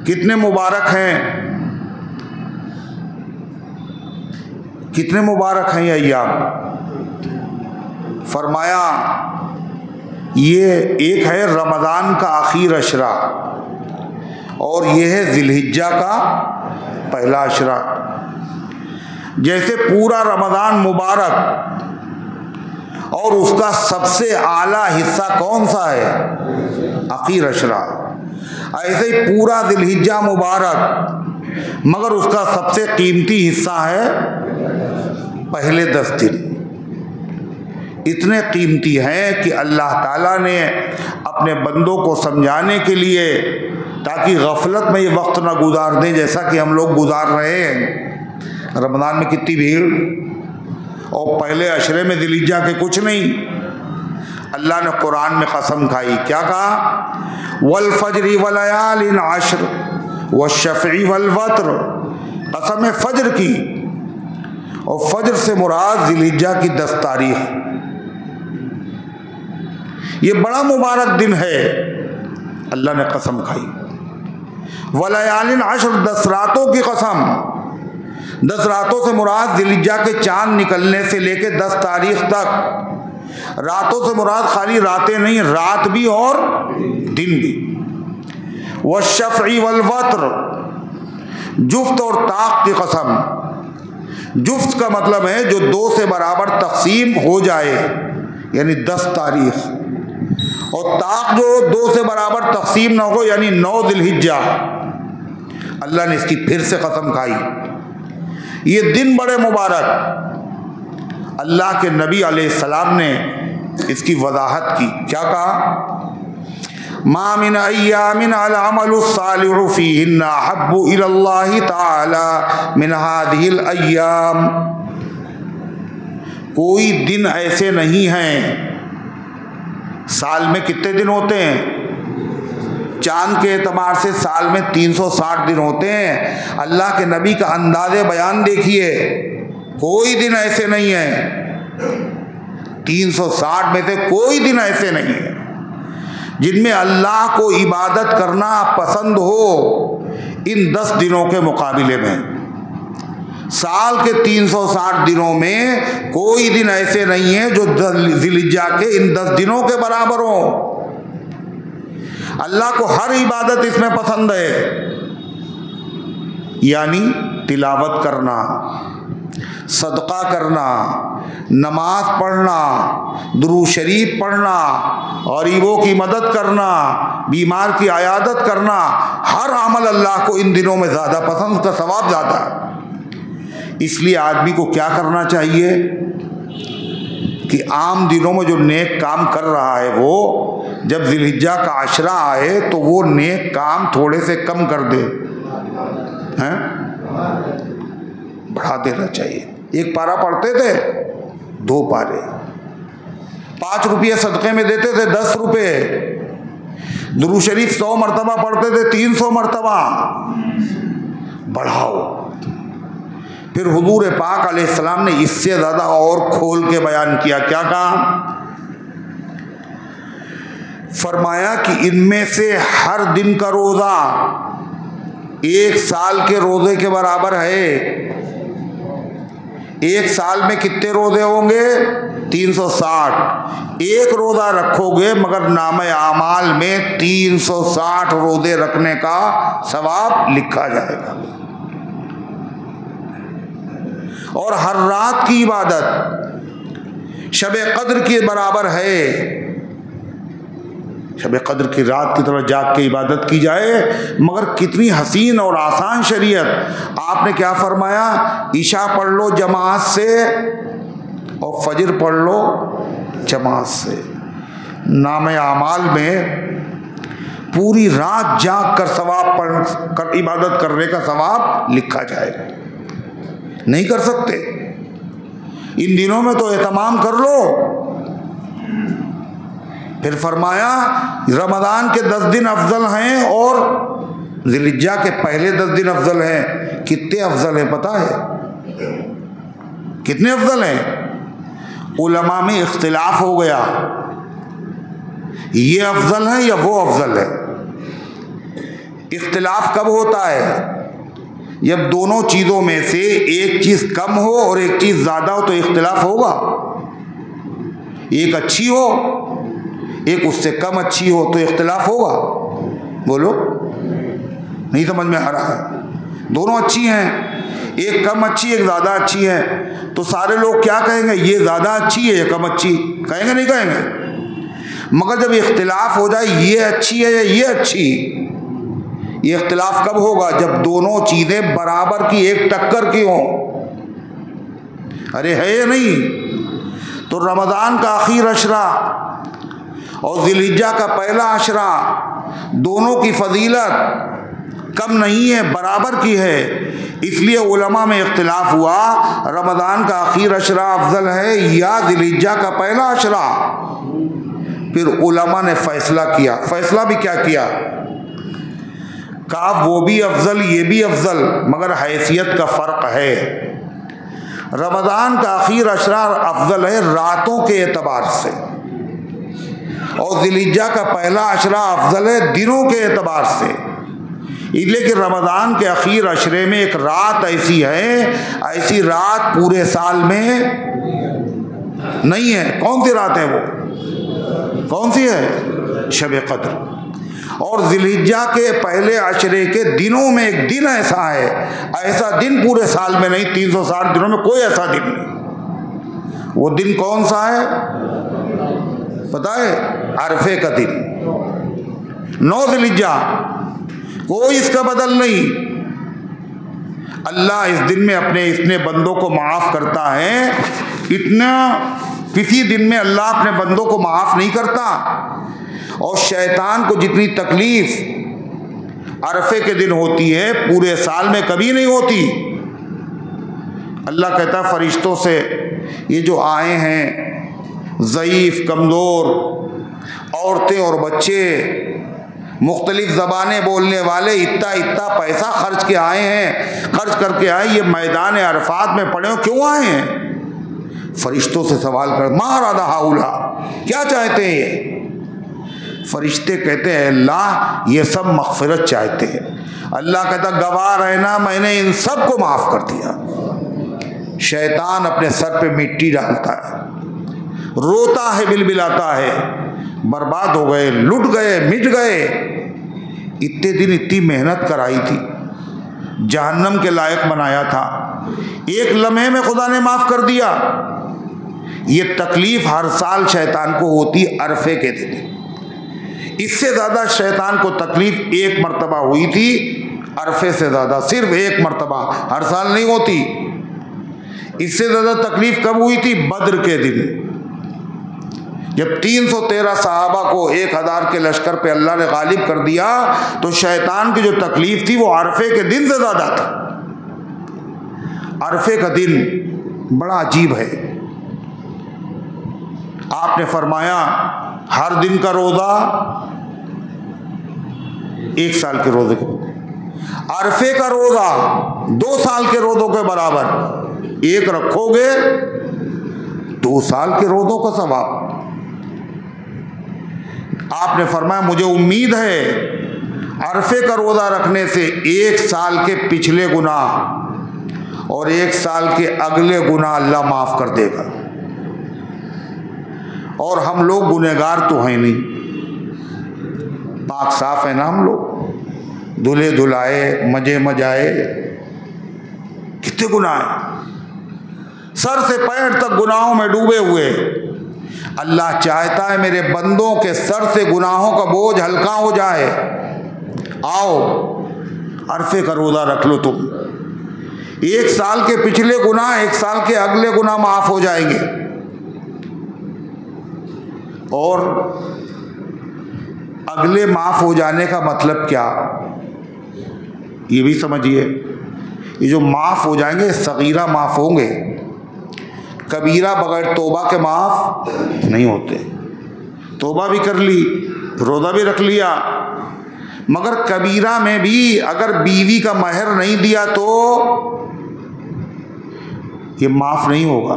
कितने मुबारक हैं, कितने मुबारक हैं ये अय्याम? फरमाया ये एक है रमज़ान का आखिर अशरा, और ये है ज़िलहिज्जा का पहला अशरा। जैसे पूरा रमज़ान मुबारक और उसका सबसे आला हिस्सा कौन सा है? आखिर अशरा। ऐसे ही पूरा ज़िलहिज्जा मुबारक मगर उसका सबसे कीमती हिस्सा है पहले 10 दिन। इतने कीमती हैं कि अल्लाह ताला ने अपने बंदों को समझाने के लिए, ताकि गफलत में ये वक्त ना गुजार दें जैसा कि हम लोग गुजार रहे हैं। रमज़ान में कितनी भीड़, और पहले अशरे में ज़िलहिज्जा के कुछ नहीं। अल्लाह ने कुरान में कसम खाई, क्या कहा? वल फज्रि वलयालिन अश्र वश्शफ़ी वल वत्र, कसम है फज्र की, और फज्र से मुराद ज़िलहिज्जा की 10 तारीख। ये बड़ा मुबारक दिन है, अल्लाह ने कसम खाई। वलयालिन अश्र, 10 रातों की कसम। 10 रातों से मुराद ज़िलहिज्जा के चांद निकलने से लेके 10 तारीख तक। रातों से मुराद खाली रातें नहीं, रात भी और दिन भी। वश्शफ़ी वल वत्र, जुफ्त और ताक की कसम। जुफ्त का मतलब है जो 2 से बराबर तकसीम हो जाए, यानी 10 तारीख, और ताक जो 2 से बराबर तकसीम ना हो, यानी 9 ज़िलहिज्जा। अल्लाह ने इसकी फिर से कसम खाई। ये दिन बड़े मुबारक। अल्लाह के नबी अलैहिस्सलाम ने इसकी वजाहत की, क्या कहा? मा मिन अय्यामिन अल अमलु सालिहु फीहिन्ना अहब्बु इलल्लाहि तआला मिन हादिहिल अय्याम। कोई दिन ऐसे नहीं हैं, साल में कितने दिन होते हैं? चांद के एतबार से साल में 360 दिन होते हैं। अल्लाह के नबी का अंदाज़े बयान देखिए, कोई दिन ऐसे नहीं है, 360 में से कोई दिन ऐसे नहीं है जिनमें अल्लाह को इबादत करना पसंद हो इन 10 दिनों के मुकाबले में। साल के 360 दिनों में कोई दिन ऐसे नहीं है जो ज़िलहिज्जा के इन 10 दिनों के बराबर हो। अल्लाह को हर इबादत इसमें पसंद है, यानी तिलावत करना, सदका करना, नमाज पढ़ना, दुरूद शरीफ पढ़ना, गरीबों की मदद करना, बीमार की आयादत करना, हर अमल अल्लाह को इन दिनों में ज़्यादा पसंद, उसका सवाब ज़्यादा है। इसलिए आदमी को क्या करना चाहिए कि आम दिनों में जो नेक काम कर रहा है वो जब जिलहिज्जा का आशरा आए तो वो नेक काम थोड़े से कम कर दे, हैं, बढ़ा देना चाहिए। एक पारा पढ़ते थे 2 पारे, 5 रुपये सदक़े में देते थे 10 रुपये, दुरूद शरीफ 100 मरतबा पढ़ते थे 300 मरतबा, बढ़ाओ। फिर हुजूर पाक अलैहिस्सलाम ने इससे ज़्यादा और खोल के बयान किया। क्या कहा? फरमाया कि इनमें से हर दिन का रोज़ा 1 साल के रोज़े के बराबर है। 1 साल में कितने रोज़े होंगे? 360। एक रोज़ा रखोगे मगर नामे आमाल में 360 रोज़े रखने का सवाब लिखा जाएगा। और हर रात की इबादत शब कद्र के बराबर है। शब कद्र की रात की तरह जाग के इबादत की जाए। मगर कितनी हसीन और आसान शरीयत। आपने क्या फरमाया? ईशा पढ़ लो जमात से और फजर पढ़ लो जमात से। नामे आमाल में पूरी रात जाग कर सवाब कर इबादत करने का सवाब लिखा जाएगा। नहीं कर सकते? इन दिनों में तो एहतमाम कर लो। फिर फरमाया रमज़ान के 10 दिन अफजल हैं और ज़िलहिज्जा के पहले 10 दिन अफजल हैं। कितने अफजल हैं पता है? कितने अफजल हैं? उलमा में इख्तिलाफ हो गया, ये अफजल है या वो अफजल है। इख्तिलाफ कब होता है? जब दोनों चीज़ों में से एक चीज़ कम हो और एक चीज़ ज़्यादा हो तो इख्तिलाफ होगा। एक अच्छी हो एक उससे कम अच्छी हो तो इख्तिलाफ होगा। बोलो, नहीं समझ में आ रहा है? दोनों अच्छी हैं, एक कम अच्छी एक ज़्यादा अच्छी है, तो सारे लोग क्या कहेंगे? ये ज़्यादा अच्छी है, ये कम अच्छी। कहेंगे नहीं कहेंगे? मगर जब इख्तिलाफ हो जाए ये अच्छी है या ये अच्छी, ये इख्तिलाफ कब होगा? जब दोनों चीज़ें बराबर की, एक टक्कर की हों। अरे है या नहीं? तो रमज़ान का आखिर अशरा और ज़िलहिज्जा का पहला अशरा, दोनों की फजीलत कम नहीं है, बराबर की है। इसलिए उलमा में इख्तिलाफ हुआ रमज़ान का आखिर अशरा अफजल है या ज़िलहिज्जा का पहला अशरा। फिर उलमा ने फैसला किया। फैसला भी क्या किया? कहा वो भी अफजल ये भी अफजल, मगर हैसियत का फ़र्क है। रमज़ान का आखिर अशरा अफजल है रातों के एतबार से और ज़िलहिज्जा का पहला अशरा अफजल है दिनों के एतबार से। लेकिन रमज़ान के आखिर अशरे में एक रात ऐसी है, ऐसी रात पूरे साल में नहीं है। कौन सी रात है वो? कौन सी है? शब कद्र। और ज़िलहिज्जा के पहले अशरे के दिनों में एक दिन ऐसा है, ऐसा दिन पूरे साल में नहीं, 360 दिनों में कोई ऐसा दिन नहीं। वो दिन कौन सा है पता है? अरफे का दिन, 9 ज़िलहिज्जा। कोई इसका बदल नहीं। अल्लाह इस दिन में अपने इतने बंदों को माफ़ करता है, इतना किसी दिन में अल्लाह अपने बंदों को माफ़ नहीं करता। और शैतान को जितनी तकलीफ अरफे के दिन होती है पूरे साल में कभी नहीं होती। अल्लाह कहता है फरिश्तों से, ये जो आए हैं ज़ईफ़ कमज़ोर औरतें और बच्चे, मुख्तलिफ ज़बानें बोलने वाले, इतना इतना पैसा खर्च के आए हैं, खर्च करके आए, ये मैदान अरफात में पड़े हो, क्यों आए हैं? फरिश्तों से सवाल कर, मा अरादा हाउला, क्या चाहते हैं ये? फरिश्ते कहते हैं अल्लाह ये सब मग़फ़िरत चाहते हैं। अल्लाह कहता गवाह रहना मैंने इन सब को माफ़ कर दिया। शैतान अपने सर पे मिट्टी डालता है, रोता है, बिलबिलाता है, बर्बाद हो गए, लुट गए, मिट गए। इतने दिन इतनी मेहनत कराई थी, जहन्नम के लायक बनाया था, एक लम्हे में खुदा ने माफ़ कर दिया। ये तकलीफ़ हर साल शैतान को होती अरफे के दिन। इससे ज़्यादा शैतान को तकलीफ़ एक मरतबा हुई थी अरफे से ज़्यादा, सिर्फ एक मरतबा, हर साल नहीं होती। इससे ज़्यादा तकलीफ़ कब हुई थी? बद्र के दिन। जब 313 सहाबा को 1000 के लश्कर पे अल्लाह ने गालिब कर दिया तो शैतान की जो तकलीफ थी वो अरफे के दिन से ज़्यादा थी। अरफे का दिन बड़ा अजीब है। आपने फरमाया हर दिन का रोज़ा 1 साल के रोज़े को, अरफे का रोज़ा 2 साल के रोज़ों के बराबर, एक रखोगे 2 साल के रोज़ों का सवाब। आपने फरमाया मुझे उम्मीद है अरफे का रोज़ा रखने से 1 साल के पिछले गुनाह और 1 साल के अगले गुनाह अल्लाह माफ़ कर देगा। और हम लोग गुनहगार तो हैं नहीं, पाक साफ है ना हम लोग, दुल्हे दुलाए मजे मजाए, कितने गुनाह हैं, सर से पैर तक गुनाहों में डूबे हुए। अल्लाह चाहता है मेरे बंदों के सर से गुनाहों का बोझ हल्का हो जाए। आओ अरफे का रोज़ा रख लो तुम, 1 साल के पिछले गुनाह 1 साल के अगले गुनाह माफ हो जाएंगे। और अगले माफ हो जाने का मतलब क्या, ये भी समझिए। ये जो माफ हो जाएंगे सगीरा माफ होंगे, कबीरा बगैर तौबा के माफ नहीं होते। तौबा भी कर ली, रोज़ा भी रख लिया, मगर कबीरा में भी अगर बीवी का महर नहीं दिया तो ये माफ नहीं होगा।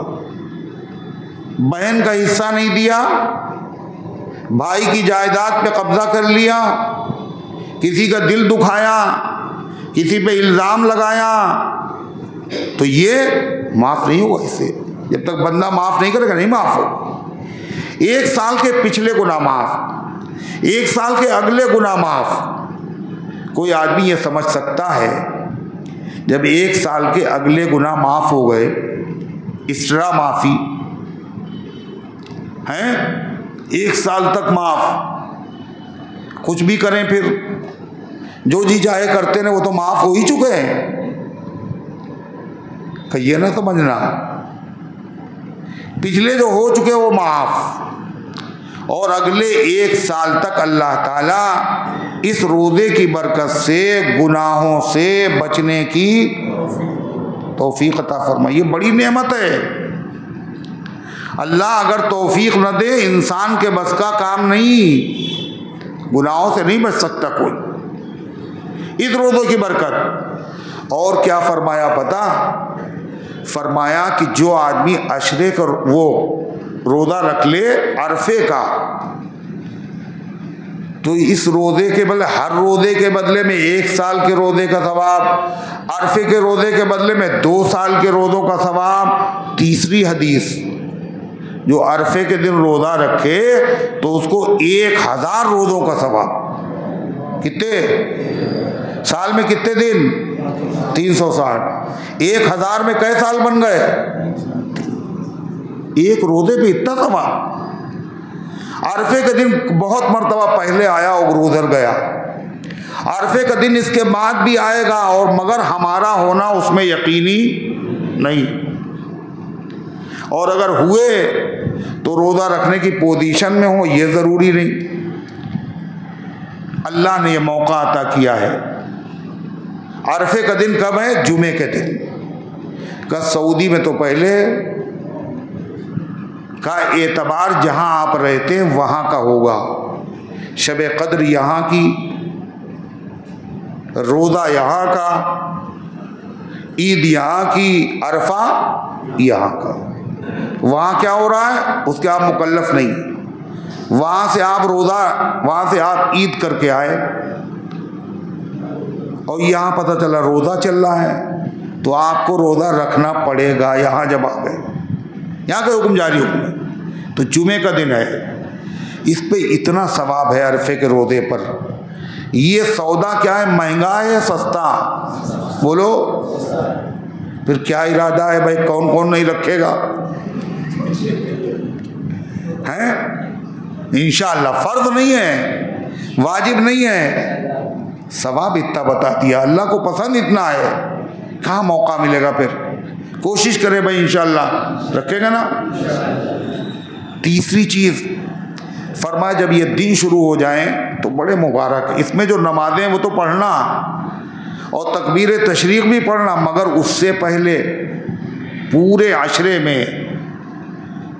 बहन का हिस्सा नहीं दिया, भाई की जायदाद पे कब्जा कर लिया, किसी का दिल दुखाया, किसी पे इल्ज़ाम लगाया, तो ये माफ नहीं होगा। इससे जब तक बंदा माफ नहीं करेगा नहीं माफ हो। 1 साल के पिछले गुनाह माफ, 1 साल के अगले गुनाह माफ। कोई आदमी ये समझ सकता है जब 1 साल के अगले गुनाह माफ हो गए, इस्रा माफी हैं, 1 साल तक माफ, कुछ भी करें फिर जो जी चाहे करते हैं वो तो माफ हो ही चुके हैं। ये ना समझना पिछले जो हो चुके वो माफ, और अगले 1 साल तक अल्लाह ताला इस रोज़े की बरकत से गुनाहों से बचने की तौफीक अता फरमाए। ये बड़ी नेमत है। अल्लाह अगर तौफीक न दे, इंसान के बस का काम नहीं, गुनाहों से नहीं बच सकता कोई। इस रोज़े की बरकत। और क्या फरमाया पता, फरमाया कि जो आदमी अशरे का वो रोज़ा रख ले अरफे का, तो इस रोज़े के बदले, हर रोज़े के बदले में 1 साल के रोज़े का सवाब, अरफे के रोज़े के बदले में 2 साल के रोज़ों का सवाब। तीसरी हदीस, जो अरफे के दिन रोज़ा रखे तो उसको 1000 रोज़ों का सवाब। कितने साल में, कितने दिन, 360। 1000 में कई साल बन गए, एक रोज़े पे इतना सवाब। अरफे के दिन बहुत मर्तबा पहले आया और गुजर गया, अरफे का दिन इसके बाद भी आएगा, और मगर हमारा होना उसमें यकीनी नहीं। और अगर हुए तो रोज़ा रखने की पोजीशन में हो, ये ज़रूरी नहीं। अल्लाह ने ये मौका अता किया है। अरफे का दिन कब है, जुमे के दिन का। सऊदी में तो पहले का एतबार जहां आप रहते हैं वहां का होगा। शब कद्र यहाँ की, रोज़ा यहाँ का, ईद यहाँ की, अरफा यहाँ का। वहाँ क्या हो रहा है उसके आप मुकल्लफ नहीं। वहाँ से आप रोज़ा, वहाँ से आप ईद करके आए और यहाँ पता चला रोज़ा चल रहा है, तो आपको रोज़ा रखना पड़ेगा। यहाँ जब आ गए, यहाँ का हुक्म जारी हो गया, तो जुमे का दिन है, इस पे इतना सवाब है अरफे के रोज़े पर। ये सौदा क्या है, महंगा है या सस्ता, बोलो। फिर क्या इरादा है भाई, कौन कौन नहीं रखेगा, हैं? इंशाअल्लाह फर्ज नहीं है, वाजिब नहीं है, सवाब इतना बता दिया, अल्लाह को पसंद इतना है, कहाँ मौका मिलेगा फिर। कोशिश करें भाई, इंशाअल्लाह रखेगा ना। तीसरी चीज़ फरमाया जब ये दिन शुरू हो जाएं तो बड़े मुबारक, इसमें जो नमाजें वो तो पढ़ना और तकबीर तशरीक भी पढ़ना, मगर उससे पहले पूरे अशरे में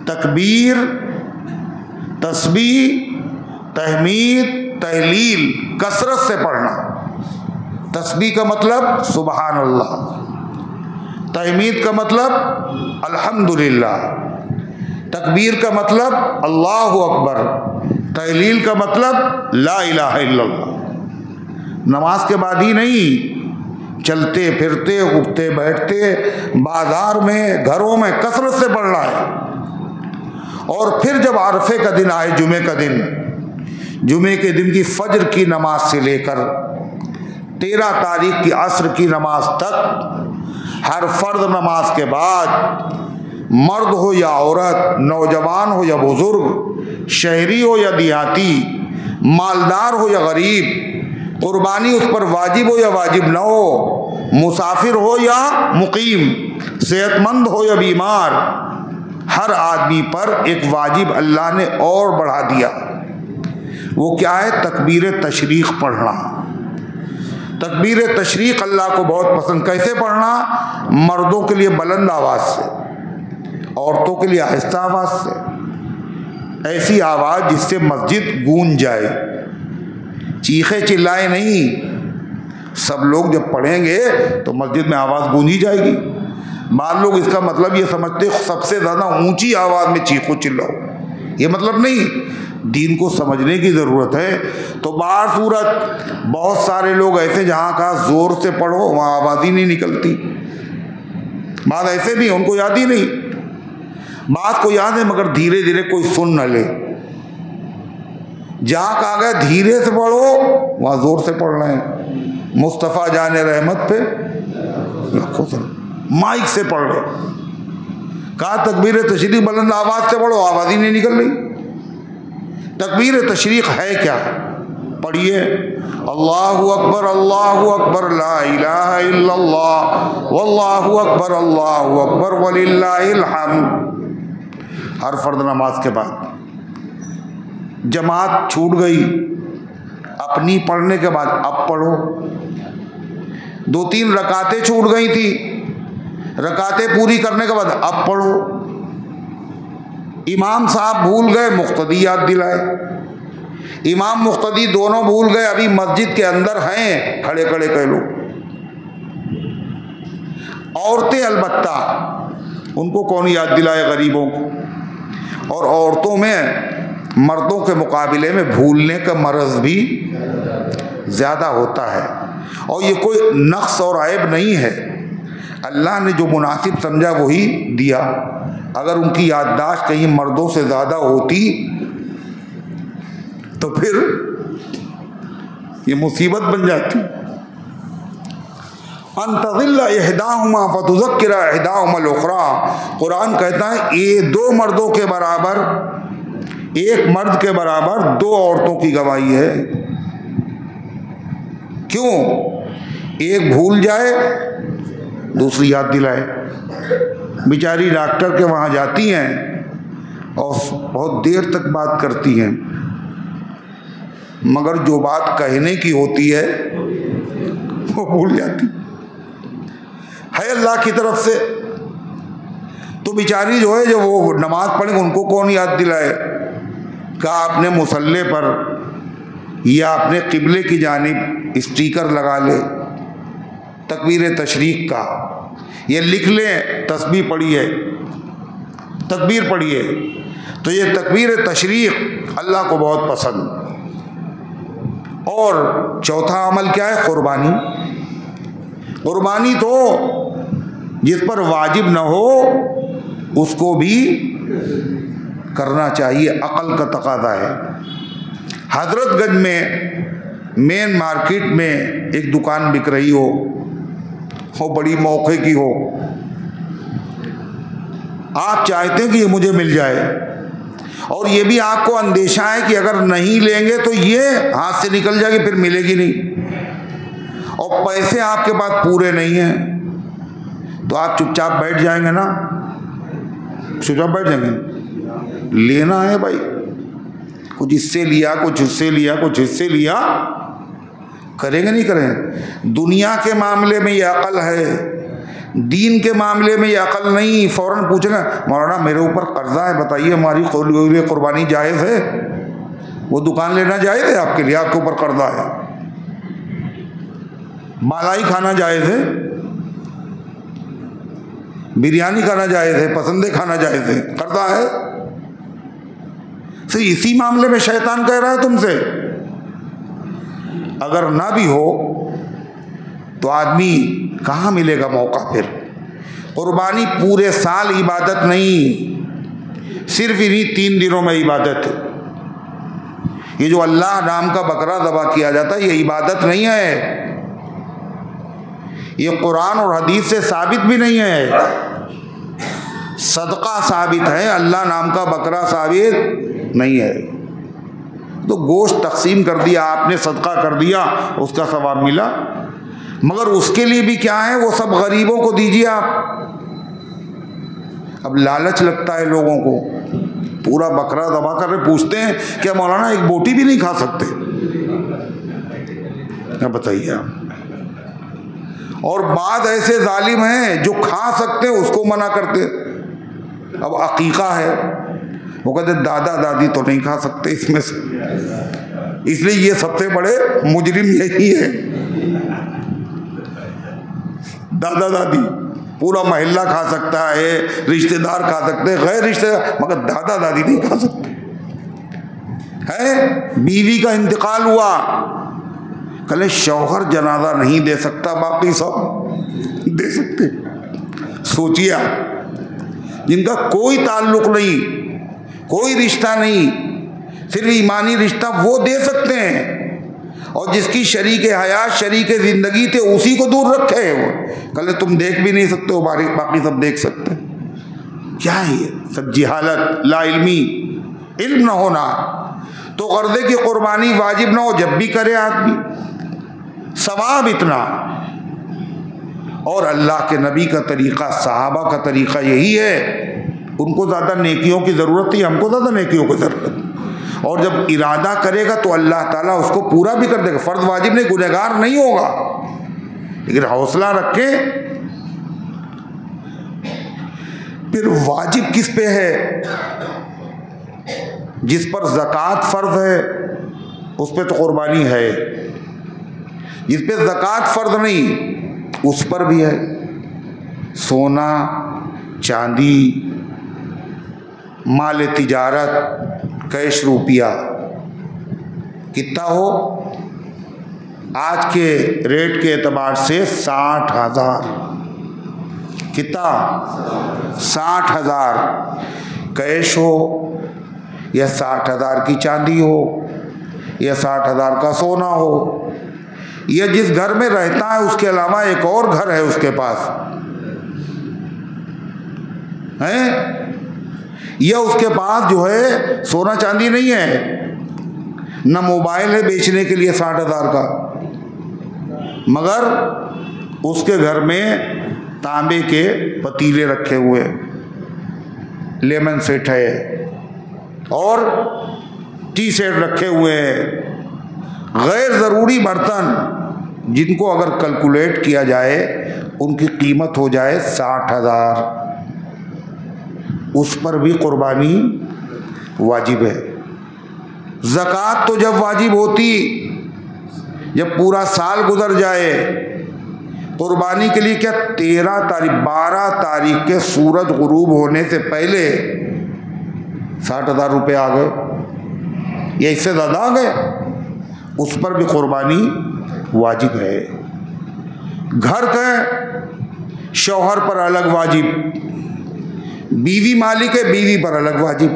तकबीर, तस्बीह, तहमीद, तहलील कसरत से पढ़ना। तस्बीह का मतलब सुबहान अल्लाह, तहमीद का मतलब अल्हम्दुलिल्लाह, तकबीर का मतलब अल्लाहु अकबर, तहलील का मतलब ला इलाहा इल्लल्लाह। नमाज के बाद ही नहीं, चलते फिरते, उठते बैठते, बाजार में, घरों में कसरत से पढ़ना है। और फिर जब अरफे का दिन आए, जुमे का दिन, जुमे के दिन की फज्र की नमाज से लेकर 13 तारीख की असर की नमाज तक हर फर्द नमाज के बाद मर्द हो या औरत, नौजवान हो या बुजुर्ग, शहरी हो या देहाती, मालदार हो या गरीब, कुर्बानी उस पर वाजिब हो या वाजिब न हो, मुसाफिर हो या मुकीम, सेहतमंद हो या बीमार, हर आदमी पर एक वाजिब अल्लाह ने और बढ़ा दिया। वो क्या है? तकबीर तशरीक पढ़ना। तकबीर तशरीक अल्लाह को बहुत पसंद। कैसे पढ़ना? मर्दों के लिए बुलंद आवाज़ से, औरतों के लिए आहिस्ता आवाज़ से, ऐसी आवाज़ जिससे मस्जिद गूंज जाए, चीखे चिल्लाए नहीं। सब लोग जब पढ़ेंगे तो मस्जिद में आवाज़ गूंजी जाएगी। बाद लोग इसका मतलब ये समझते सबसे ज़्यादा ऊंची आवाज़ में चीखो चिल्लाओ, ये मतलब नहीं। दीन को समझने की ज़रूरत है। तो बाहर सूरत बहुत सारे लोग ऐसे जहाँ कहा ज़ोर से पढ़ो वहाँ आवाज़ ही नहीं निकलती। बात ऐसे भी उनको याद ही नहीं, बात को याद है मगर धीरे धीरे कोई सुन न ले। जहाँ कहा गया धीरे से पढ़ो वहाँ ज़ोर से पढ़ना है। मुस्तफ़ा जाने रहमत पे लाखों से माइक से पढ़ रहे, कहा तकबीर तशरीक बुलंद आवाज़ से पढ़ो, आवाज़ ही नहीं निकल रही। तकबीर तशरीक है क्या? पढ़िए, अल्लाहु अकबर ला इलाहा इल्लल्लाह वल्लाहु अकबर वलिल्लाहिल हम्द। हर फर्द नमाज के बाद जमात छूट गई, अपनी पढ़ने के बाद अब पढ़ो। 2-3 रकातें छूट गई थी, रकातें पूरी करने के बाद अब पढ़ो। इमाम साहब भूल गए, मुक्तदी याद दिलाए। इमाम मुक्तदी दोनों भूल गए, अभी मस्जिद के अंदर हैं, खड़े खड़े कह लो। औरतें अलबत्ता, उनको कौन याद दिलाए गरीबों को। और औरतों में मर्दों के मुकाबले में भूलने का मर्ज भी ज़्यादा होता है। और ये कोई नक्स और ऐब नहीं है, अल्लाह ने जो मुनासिब समझा वही दिया। अगर उनकी याददाश्त कहीं मर्दों से ज़्यादा होती तो फिर ये मुसीबत बन जाती। अंतज़िल्ला इहदाहुमा फतुज़क्किरा इहदाहुमल उख़रा। कुरान कहता है ये 2 मर्दों के बराबर, एक मर्द के बराबर 2 औरतों की गवाही है। क्यों? एक भूल जाए, दूसरी याद दिलाए। बेचारी डॉक्टर के वहाँ जाती हैं और बहुत देर तक बात करती हैं, मगर जो बात कहने की होती है वो भूल जाती है अल्लाह की तरफ से। तो बेचारी जो है, जब वो नमाज पढ़ेंगे उनको कौन याद दिलाए? कहा आपने मुसल्ले पर या अपने किबले की जानिब स्टिकर लगा ले तकबीर तशरीक का, ये लिख लें तस्बीह पढ़िए, तकबीर पढ़िए। तो ये तकबीर तशरीक अल्लाह को बहुत पसंद। और चौथा अमल क्या है? कुर्बानी। कुर्बानी तो जिस पर वाजिब न हो उसको भी करना चाहिए, अकल का तकाज़ा है। हजरतगंज में मेन मार्केट में एक दुकान बिक रही हो बड़ी मौके की हो, आप चाहते हैं कि ये मुझे मिल जाए, और ये भी आपको अंदेशा है कि अगर नहीं लेंगे तो ये हाथ से निकल जाएगी, फिर मिलेगी नहीं, और पैसे आपके पास पूरे नहीं हैं, तो आप चुपचाप बैठ जाएंगे ना? चुपचाप बैठ जाएंगे? लेना है भाई, कुछ इससे लिया, कुछ इससे लिया, कुछ इससे लिया, करेंगे नहीं करें? दुनिया के मामले में ये अकल है, दीन के मामले में ये अकल नहीं। फौरन पूछेगा मौलाना मेरे ऊपर कर्जा है, बताइए हमारी कुर्बानी जायज़ है? वो दुकान लेना जायज़ है आपके लिए? आपके ऊपर कर्जा है। मलाई खाना जायज़ है, बिरयानी खाना जायज़ है, पसंदे खाना जायज़ है, कर्जा है। तो इसी मामले में शैतान कह रहा है तुमसे। अगर ना भी हो तो आदमी कहाँ मिलेगा मौका फिर? कुर्बानी पूरे साल इबादत नहीं, सिर्फ इन्हीं 3 दिनों में इबादत है। ये जो अल्लाह नाम का बकरा ज़बह किया जाता है ये इबादत नहीं है, ये कुरान और हदीस से साबित भी नहीं है। सदका साबित है, अल्लाह नाम का बकरा साबित नहीं है। तो गोश्त तकसीम कर दिया आपने, सदका कर दिया, उसका सवाब मिला, मगर उसके लिए भी क्या है, वो सब गरीबों को दीजिए आप। अब लालच लगता है लोगों को, पूरा बकरा ज़बह कर रहे, पूछते हैं क्या मौलाना एक बोटी भी नहीं खा सकते? क्या बताइए आप? और बाद ऐसे जालिम हैं जो खा सकते हैं उसको मना करते। अब अकीका है, वो कहते दादा दादी तो नहीं खा सकते इसमें से, इसलिए ये सबसे बड़े मुजरिम यही है। दादा दादी पूरा मोहल्ला खा सकता है, रिश्तेदार खा सकते हैं, गैर रिश्तेदार, मगर दादा दादी नहीं खा सकते। है बीवी का इंतकाल हुआ, कल शौहर जनाजा नहीं दे सकता, बाकी सब दे सकते। सोचिए आप, जिनका कोई ताल्लुक नहीं, कोई रिश्ता नहीं, सिर्फ ईमानी रिश्ता, वो दे सकते हैं। और जिसकी शरीक हयात शरीक ज़िंदगी थे उसी को दूर रखे हैं वो। कल तुम देख भी नहीं सकते हो, बाकी सब देख सकते। क्या है ये सब? जिहालत, ला इल्मी, इल्म ना होना। तो कर्ज़े की कुर्बानी वाजिब ना हो, जब भी करे आदमी, सवाब इतना। और अल्लाह के नबी का तरीक़ा, सहाबा का तरीक़ा यही है। उनको ज़्यादा नेकियों की ज़रूरत थी, हमको ज़्यादा नेकियों की ज़रूरत। और जब इरादा करेगा तो अल्लाह ताला उसको पूरा भी कर देगा। फ़र्ज़ वाजिब नहीं, गुनहगार नहीं होगा, लेकिन हौसला रखे। फिर वाजिब किस पे है? जिस पर ज़कात फ़र्ज़ है उस पे तो कुर्बानी है, जिस पे ज़कात फ़र्ज़ नहीं उस पर भी है। सोना, चांदी, माल तिजारत, कैश, रुपया, कितना हो? आज के रेट के एतबार से 60,000। कितना? 60,000 कैश हो, या 60,000 की चांदी हो, या 60,000 का सोना हो, या जिस घर में रहता है उसके अलावा एक और घर है उसके पास है, या उसके पास जो है सोना चांदी नहीं है, न मोबाइल है बेचने के लिए 60,000 का, मगर उसके घर में तांबे के पतीले रखे हुए, लेमन सेट है और टी सेट रखे हुए हैं, गैर ज़रूरी बर्तन जिनको अगर कैलकुलेट किया जाए उनकी कीमत हो जाए 60,000, उस पर भी कुर्बानी वाजिब है। ज़कात तो जब वाजिब होती जब पूरा साल गुजर जाए। कुर्बानी के लिए क्या 13 तारीख 12 तारीख के सूरज गुरूब होने से पहले 60,000 रुपये आ गए या इससे ज़्यादा आ गए, उस पर भी कुर्बानी वाजिब है। घर का शौहर पर अलग वाजिब, बीवी मालिक है बीवी पर अलग वाजिब,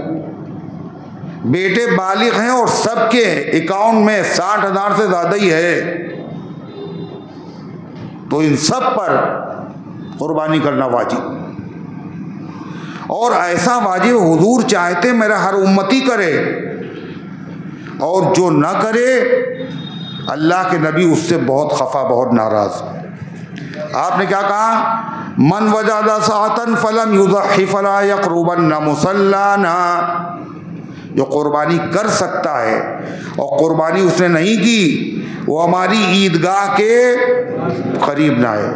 बेटे बालिग हैं और सबके अकाउंट में 60,000 से ज़्यादा ही है, तो इन सब पर कुर्बानी करना वाजिब। और ऐसा वाजिब हुजूर चाहते मेरा हर उम्मती करे, और जो ना करे अल्लाह के नबी उससे बहुत खफा, बहुत नाराज़। आपने क्या कहा? मन वजादा सातन फलम युज़हि फला यक़रुबन्ना मुसल्लाना। जो कुर्बानी कर सकता है और कुर्बानी उसने नहीं की, वो हमारी ईदगाह के करीब ना आए।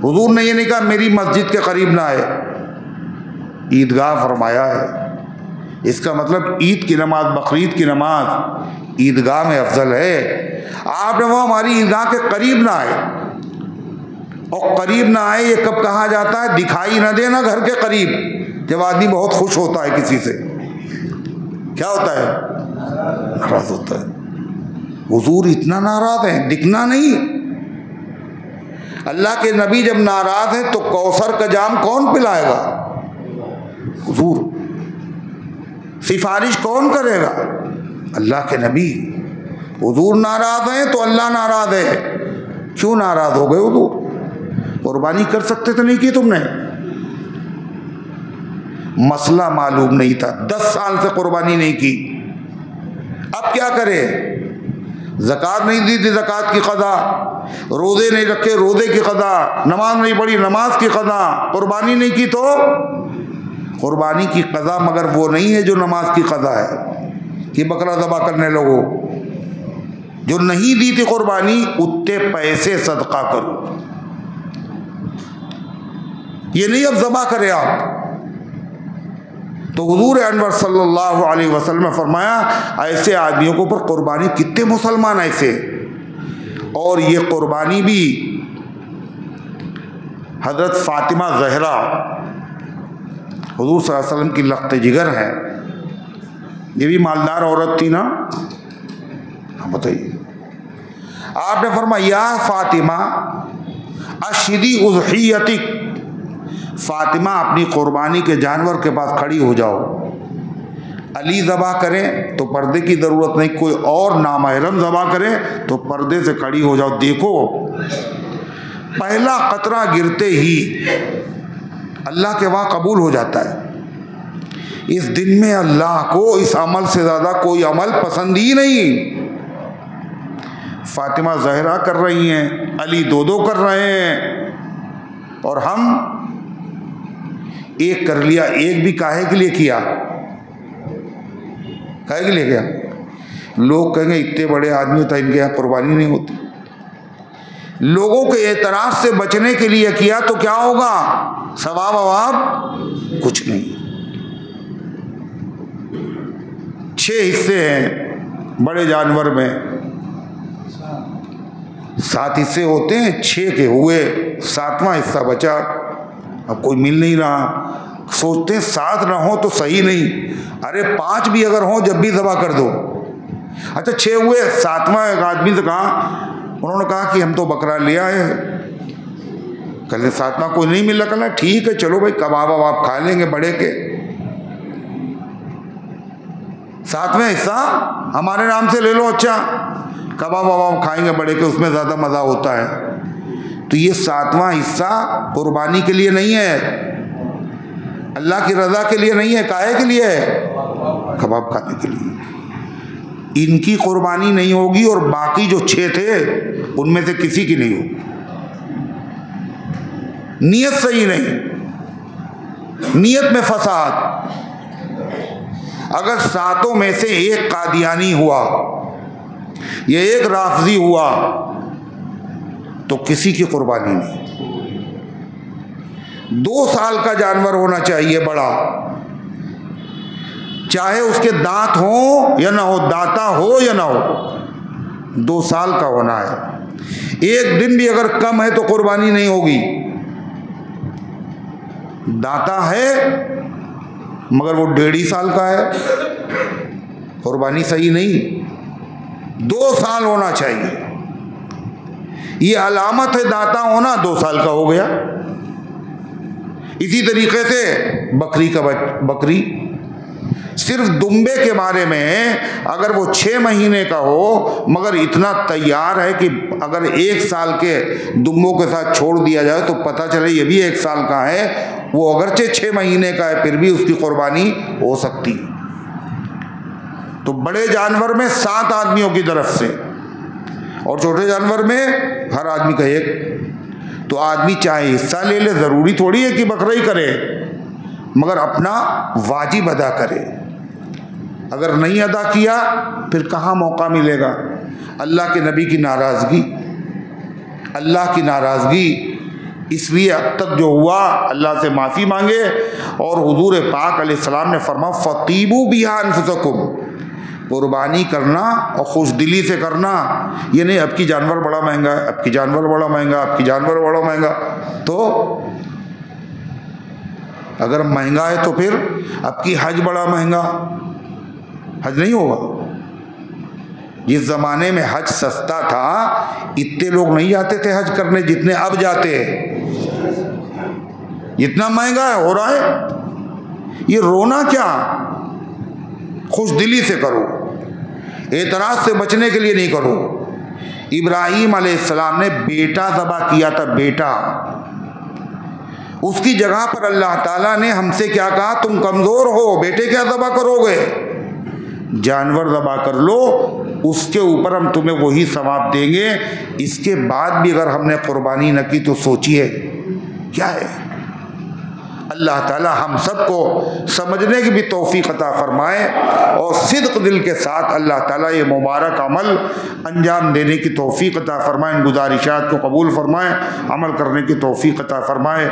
हुजूर ने ये नहीं कहा मेरी मस्जिद के करीब ना आए, ईदगाह फरमाया है। इसका मतलब ईद की नमाज, बकरीद की नमाज ईदगाह में अफजल है। आपने वो हमारी ईदगाह के करीब ना आए, और करीब ना आए ये कब कहा जाता है? दिखाई ना दे ना घर के करीब। जब आदमी बहुत खुश होता है किसी से, क्या होता है? नाराज होता है। हुजूर इतना नाराज है, दिखना नहीं। अल्लाह के नबी जब नाराज है तो कौसर का जाम कौन पिलाएगा? हुजूर। सिफारिश कौन करेगा? अल्लाह के नबी। हुजूर नाराज हैं तो अल्लाह नाराज है। क्यों नाराज हो गए हुजूर? कुर्बानी कर सकते तो नहीं की तुमने? मसला मालूम नहीं था, 10 साल से कुर्बानी नहीं की, अब क्या करे? ज़कात नहीं दी थी, ज़कात की क़ज़ा, रोज़े नहीं रखे, रोज़े की क़ज़ा, नमाज नहीं पढ़ी, नमाज की क़ज़ा, कुर्बानी नहीं की तो कुर्बानी की क़ज़ा मगर वो नहीं है जो नमाज की क़ज़ा है कि बकरा ज़बह करने लगो। जो नहीं दी थी कुर्बानी, उतने पैसे सदका करो, ये नहीं अब ज़बह करे आप। तो हुजूर अनवर सल्लल्लाहु अलैहि वसल्लम ने फरमाया ऐसे आदमियों के ऊपर कुर्बानी, कितने मुसलमान ऐसे। और ये कुर्बानी भी हज़रत फ़ातिमा ज़हरा हुजूर सल्लल्लाहु अलैहि वसल्लम की लख्त जिगर है। ये भी मालदार औरत थी ना। हाँ बताइए, आपने फरमाया या फ़ातिमा अशदी उज़हियतिक, फ़ातिमा अपनी कुर्बानी के जानवर के पास खड़ी हो जाओ। अली ज़बा करें तो पर्दे की ज़रूरत नहीं, कोई और नामहरम ज़बा करें तो पर्दे से खड़ी हो जाओ। देखो पहला कतरा गिरते ही अल्लाह के वहाँ कबूल हो जाता है। इस दिन में अल्लाह को इस अमल से ज़्यादा कोई अमल पसंद ही नहीं। फ़ातिमा ज़हरा कर रही हैं, अली दो कर रहे हैं, और हम एक कर लिया। एक भी काहे के लिए किया? काहे के लिए किया? लोग कहेंगे इतने बड़े आदमी था, इनके यहाँ कुर्बानी नहीं होती। लोगों के एतराज़ से बचने के लिए किया तो क्या होगा? सवाब अवाब कुछ नहीं। 6 हिस्से हैं बड़े जानवर में, 7 हिस्से होते हैं, 6 के हुए, 7वां हिस्सा बचा। अब कोई मिल नहीं रहा, सोचते हैं 7 ना हो तो सही नहीं, अरे 5 भी अगर हो जब भी ज़बह कर दो। अच्छा 6 हुए, 7वां एक आदमी से कहा, उन्होंने कहा कि हम तो बकरा ले आए। कल 7वां कोई नहीं मिला, कल ठीक है चलो भाई कबाब वबाब खा लेंगे बड़े के, 7वां हिस्सा हमारे नाम से ले लो, अच्छा कबाब वबाब खाएंगे बड़े के, उसमें ज़्यादा मज़ा होता है। तो ये 7वां हिस्सा कुर्बानी के लिए नहीं है, अल्लाह की रज़ा के लिए नहीं है, काहे के लिए है? कबाब खाने के लिए। इनकी कुर्बानी नहीं होगी और बाकी जो 6 थे उनमें से किसी की नहीं होगी। नियत सही नहीं, नियत में फसाद। अगर 7 में से एक कादियानी हुआ या एक राफजी हुआ तो किसी की कुर्बानी नहीं। 2 साल का जानवर होना चाहिए बड़ा, चाहे उसके दांत हो या ना हो, दाता हो या ना हो, 2 साल का होना है। एक दिन भी अगर कम है तो कुर्बानी नहीं होगी। दाता है मगर वो 1.5 साल का है, कुर्बानी सही नहीं। 2 साल होना चाहिए, ये अलामत है दाता होना। 2 साल का हो गया। इसी तरीके से बकरी का बकरी, सिर्फ दुम्बे के बारे में अगर वो 6 महीने का हो मगर इतना तैयार है कि अगर 1 साल के दुम्बों के साथ छोड़ दिया जाए तो पता चले ये भी 1 साल का है, वो अगरचे 6 महीने का है फिर भी उसकी कुर्बानी हो सकती। तो बड़े जानवर में 7 आदमियों की तरफ से और छोटे जानवर में हर आदमी का 1। तो आदमी चाहे हिस्सा ले ले, ज़रूरी थोड़ी है कि बकरा ही करे, मगर अपना वाजिब अदा करे। अगर नहीं अदा किया फिर कहाँ मौका मिलेगा। अल्लाह के नबी की नाराज़गी, अल्लाह की नाराज़गी, इसलिए अब तक जो हुआ अल्लाह से माफ़ी मांगे। और हुजूर पाक अलैहिस्सलाम ने फरमाया फ़तीबू बिहा अनफुसकुम, कुर्बानी करना और खुश दिली से करना। ये नहीं अब की जानवर बड़ा महंगा है, अब की जानवर बड़ा महंगा, अब की जानवर बड़ा महंगा। तो अगर महंगा है तो फिर अब की हज बड़ा महंगा, हज नहीं होगा। जिस ज़माने में हज सस्ता था इतने लोग नहीं जाते थे हज करने जितने अब जाते हैं। इतना महंगा है हो रहा है, ये रोना क्या, खुश दिली से करो, एतराज से बचने के लिए नहीं करो। इब्राहीम अलैहिस्सलाम ने बेटा ज़बह किया था, बेटा, उसकी जगह पर अल्लाह ताला ने हमसे क्या कहा, तुम कमज़ोर हो, बेटे क्या ज़बह करोगे, जानवर ज़बह कर लो, उसके ऊपर हम तुम्हें वही सवाब देंगे। इसके बाद भी अगर हमने कुर्बानी न की तो सोचिए क्या है। अल्लाह ताला हम सबको समझने की भी तौफीक अता फरमाए और सिद्क दिल के साथ अल्लाह ताला ये मुबारक अमल अंजाम देने की तौफीक अता फरमाए। इन गुजारिशात को कबूल फरमाए, अमल करने की तौफीक अता फरमाए।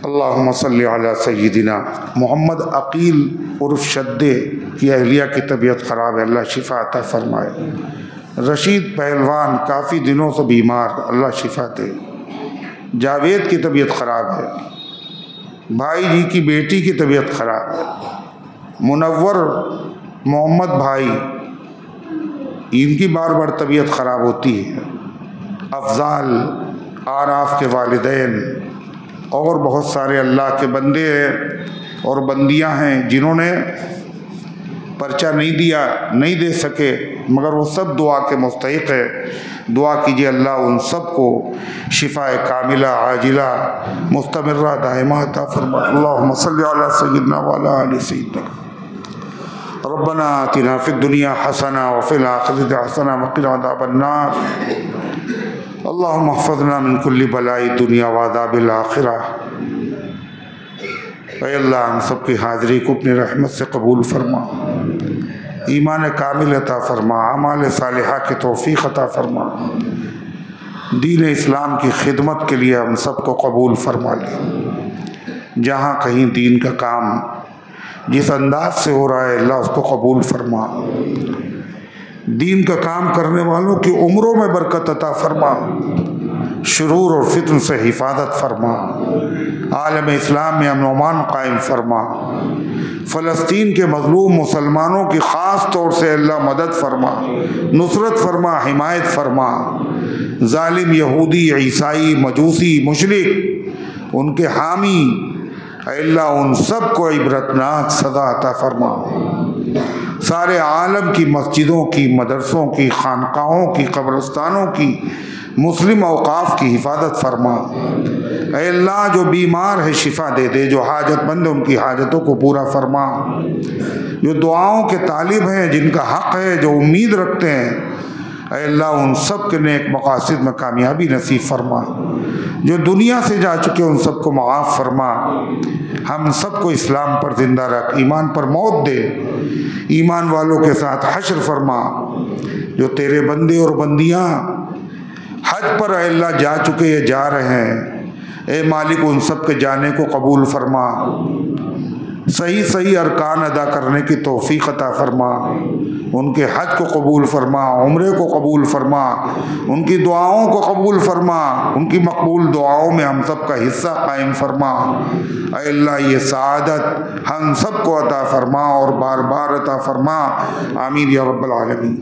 अल्लाहुम्मा सल्ली अला सय्यिदिना मोहम्मद अकील उर्फ शद्दे की अहलिया की तबीयत ख़राब है, अल्लाह शिफा अता फरमाए। रशीद पहलवान काफ़ी दिनों से बीमार, अल्लाह शिफा दे। जावेद की तबीयत ख़राब है, भाई जी की बेटी की तबीयत ख़राब है, मुनव्वर मोहम्मद भाई इनकी बार बार तबीयत ख़राब होती है, अफजाल आराफ के वालिदैन और बहुत सारे अल्लाह के बंदे हैं और बंदियां हैं जिन्होंने पर्चा नहीं दिया, नहीं दे सके, मगर वो सब दुआ के मुस्तहिक है। दुआ कीजिए अल्लाह उन सब को शिफाए कामिला आजिला मुस्तमिर्रा दाइमा अता फरमाए। अल्लाहुम्मा सल्ली अला सय्यिदिना व अला आलि सय्यिदिना। रब्बना आतिना फिद दुनिया हसना व फिल आखिरति हसना व क़िना अज़ाबन्नार। अल्लाहुम्मा हफ़्ज़ना मिन कुल्लि बलाई दुनिया व अज़ाबिल आखिरह। ऐ अल्लाह हम सबकी हाज़िरी को अपनी रहमत से कबूल फरमा, ईमान कामिल अता फरमा, अमाल सालिहा की तौफ़ीक़ अता फरमा, दीन इस्लाम की खिदमत के लिए हम सबको कबूल फरमा ले। जहाँ कहीं दीन का काम जिस अंदाज से हो रहा है अल्लाह उसको कबूल फरमा, दीन का काम करने वालों की उम्रों में बरकत अता फरमा, शुरूर और फित्न से हिफाजत फरमा, आलम इस्लाम में अमन अमान कायम फरमा, फ़लस्तीन के मज़लूम मुसलमानों की ख़ास तौर से अल्लाह मदद फरमा, नुसरत फरमा, हिमायत फरमा। ज़ालिम यहूदी ईसाई मजूसी मुशरिक उनके हामी अल्लाह उन सब को इबरतनाक सज़ा अता फरमा। सारे आलम की मस्जिदों की, मदरसों की, खानकाहों की, कब्रस्तानों की, मुस्लिम औकाफ की हिफाजत फरमा। ऐ अल्लाह जो बीमार है शिफा दे दे, जो हाजतमंद है उनकी हाजतों को पूरा फरमा, जो दुआओं के तालिब हैं, जिनका हक़ है, जो उम्मीद रखते हैं, ऐ अल्लाह उन सब के नेक मकासद में कामयाबी नसीब फरमा। जो दुनिया से जा चुके उन सबको माफ़ फरमा, हम सबको इस्लाम पर ज़िंदा रख, ईमान पर मौत दे, ईमान वालों के साथ हश्र फरमा। जो तेरे बंदे और बंदियाँ हज पर अल्लाह जा चुके या जा रहे हैं, ए मालिक उन सब के जाने को कबूल फरमा, सही सही अरकान अदा करने की तौफीक अता फरमा, उनके हज को कबूल फरमा, उम्रे को कबूल फरमा, उनकी दुआओं को कबूल फरमा, उनकी मकबूल दुआओं में हम सब का हिस्सा कायम फरमा। ऐ अल्लाह ये सआदत हम सब को अता फरमा और बार बार अता फरमा। आमीन या रब्बल आलमीन।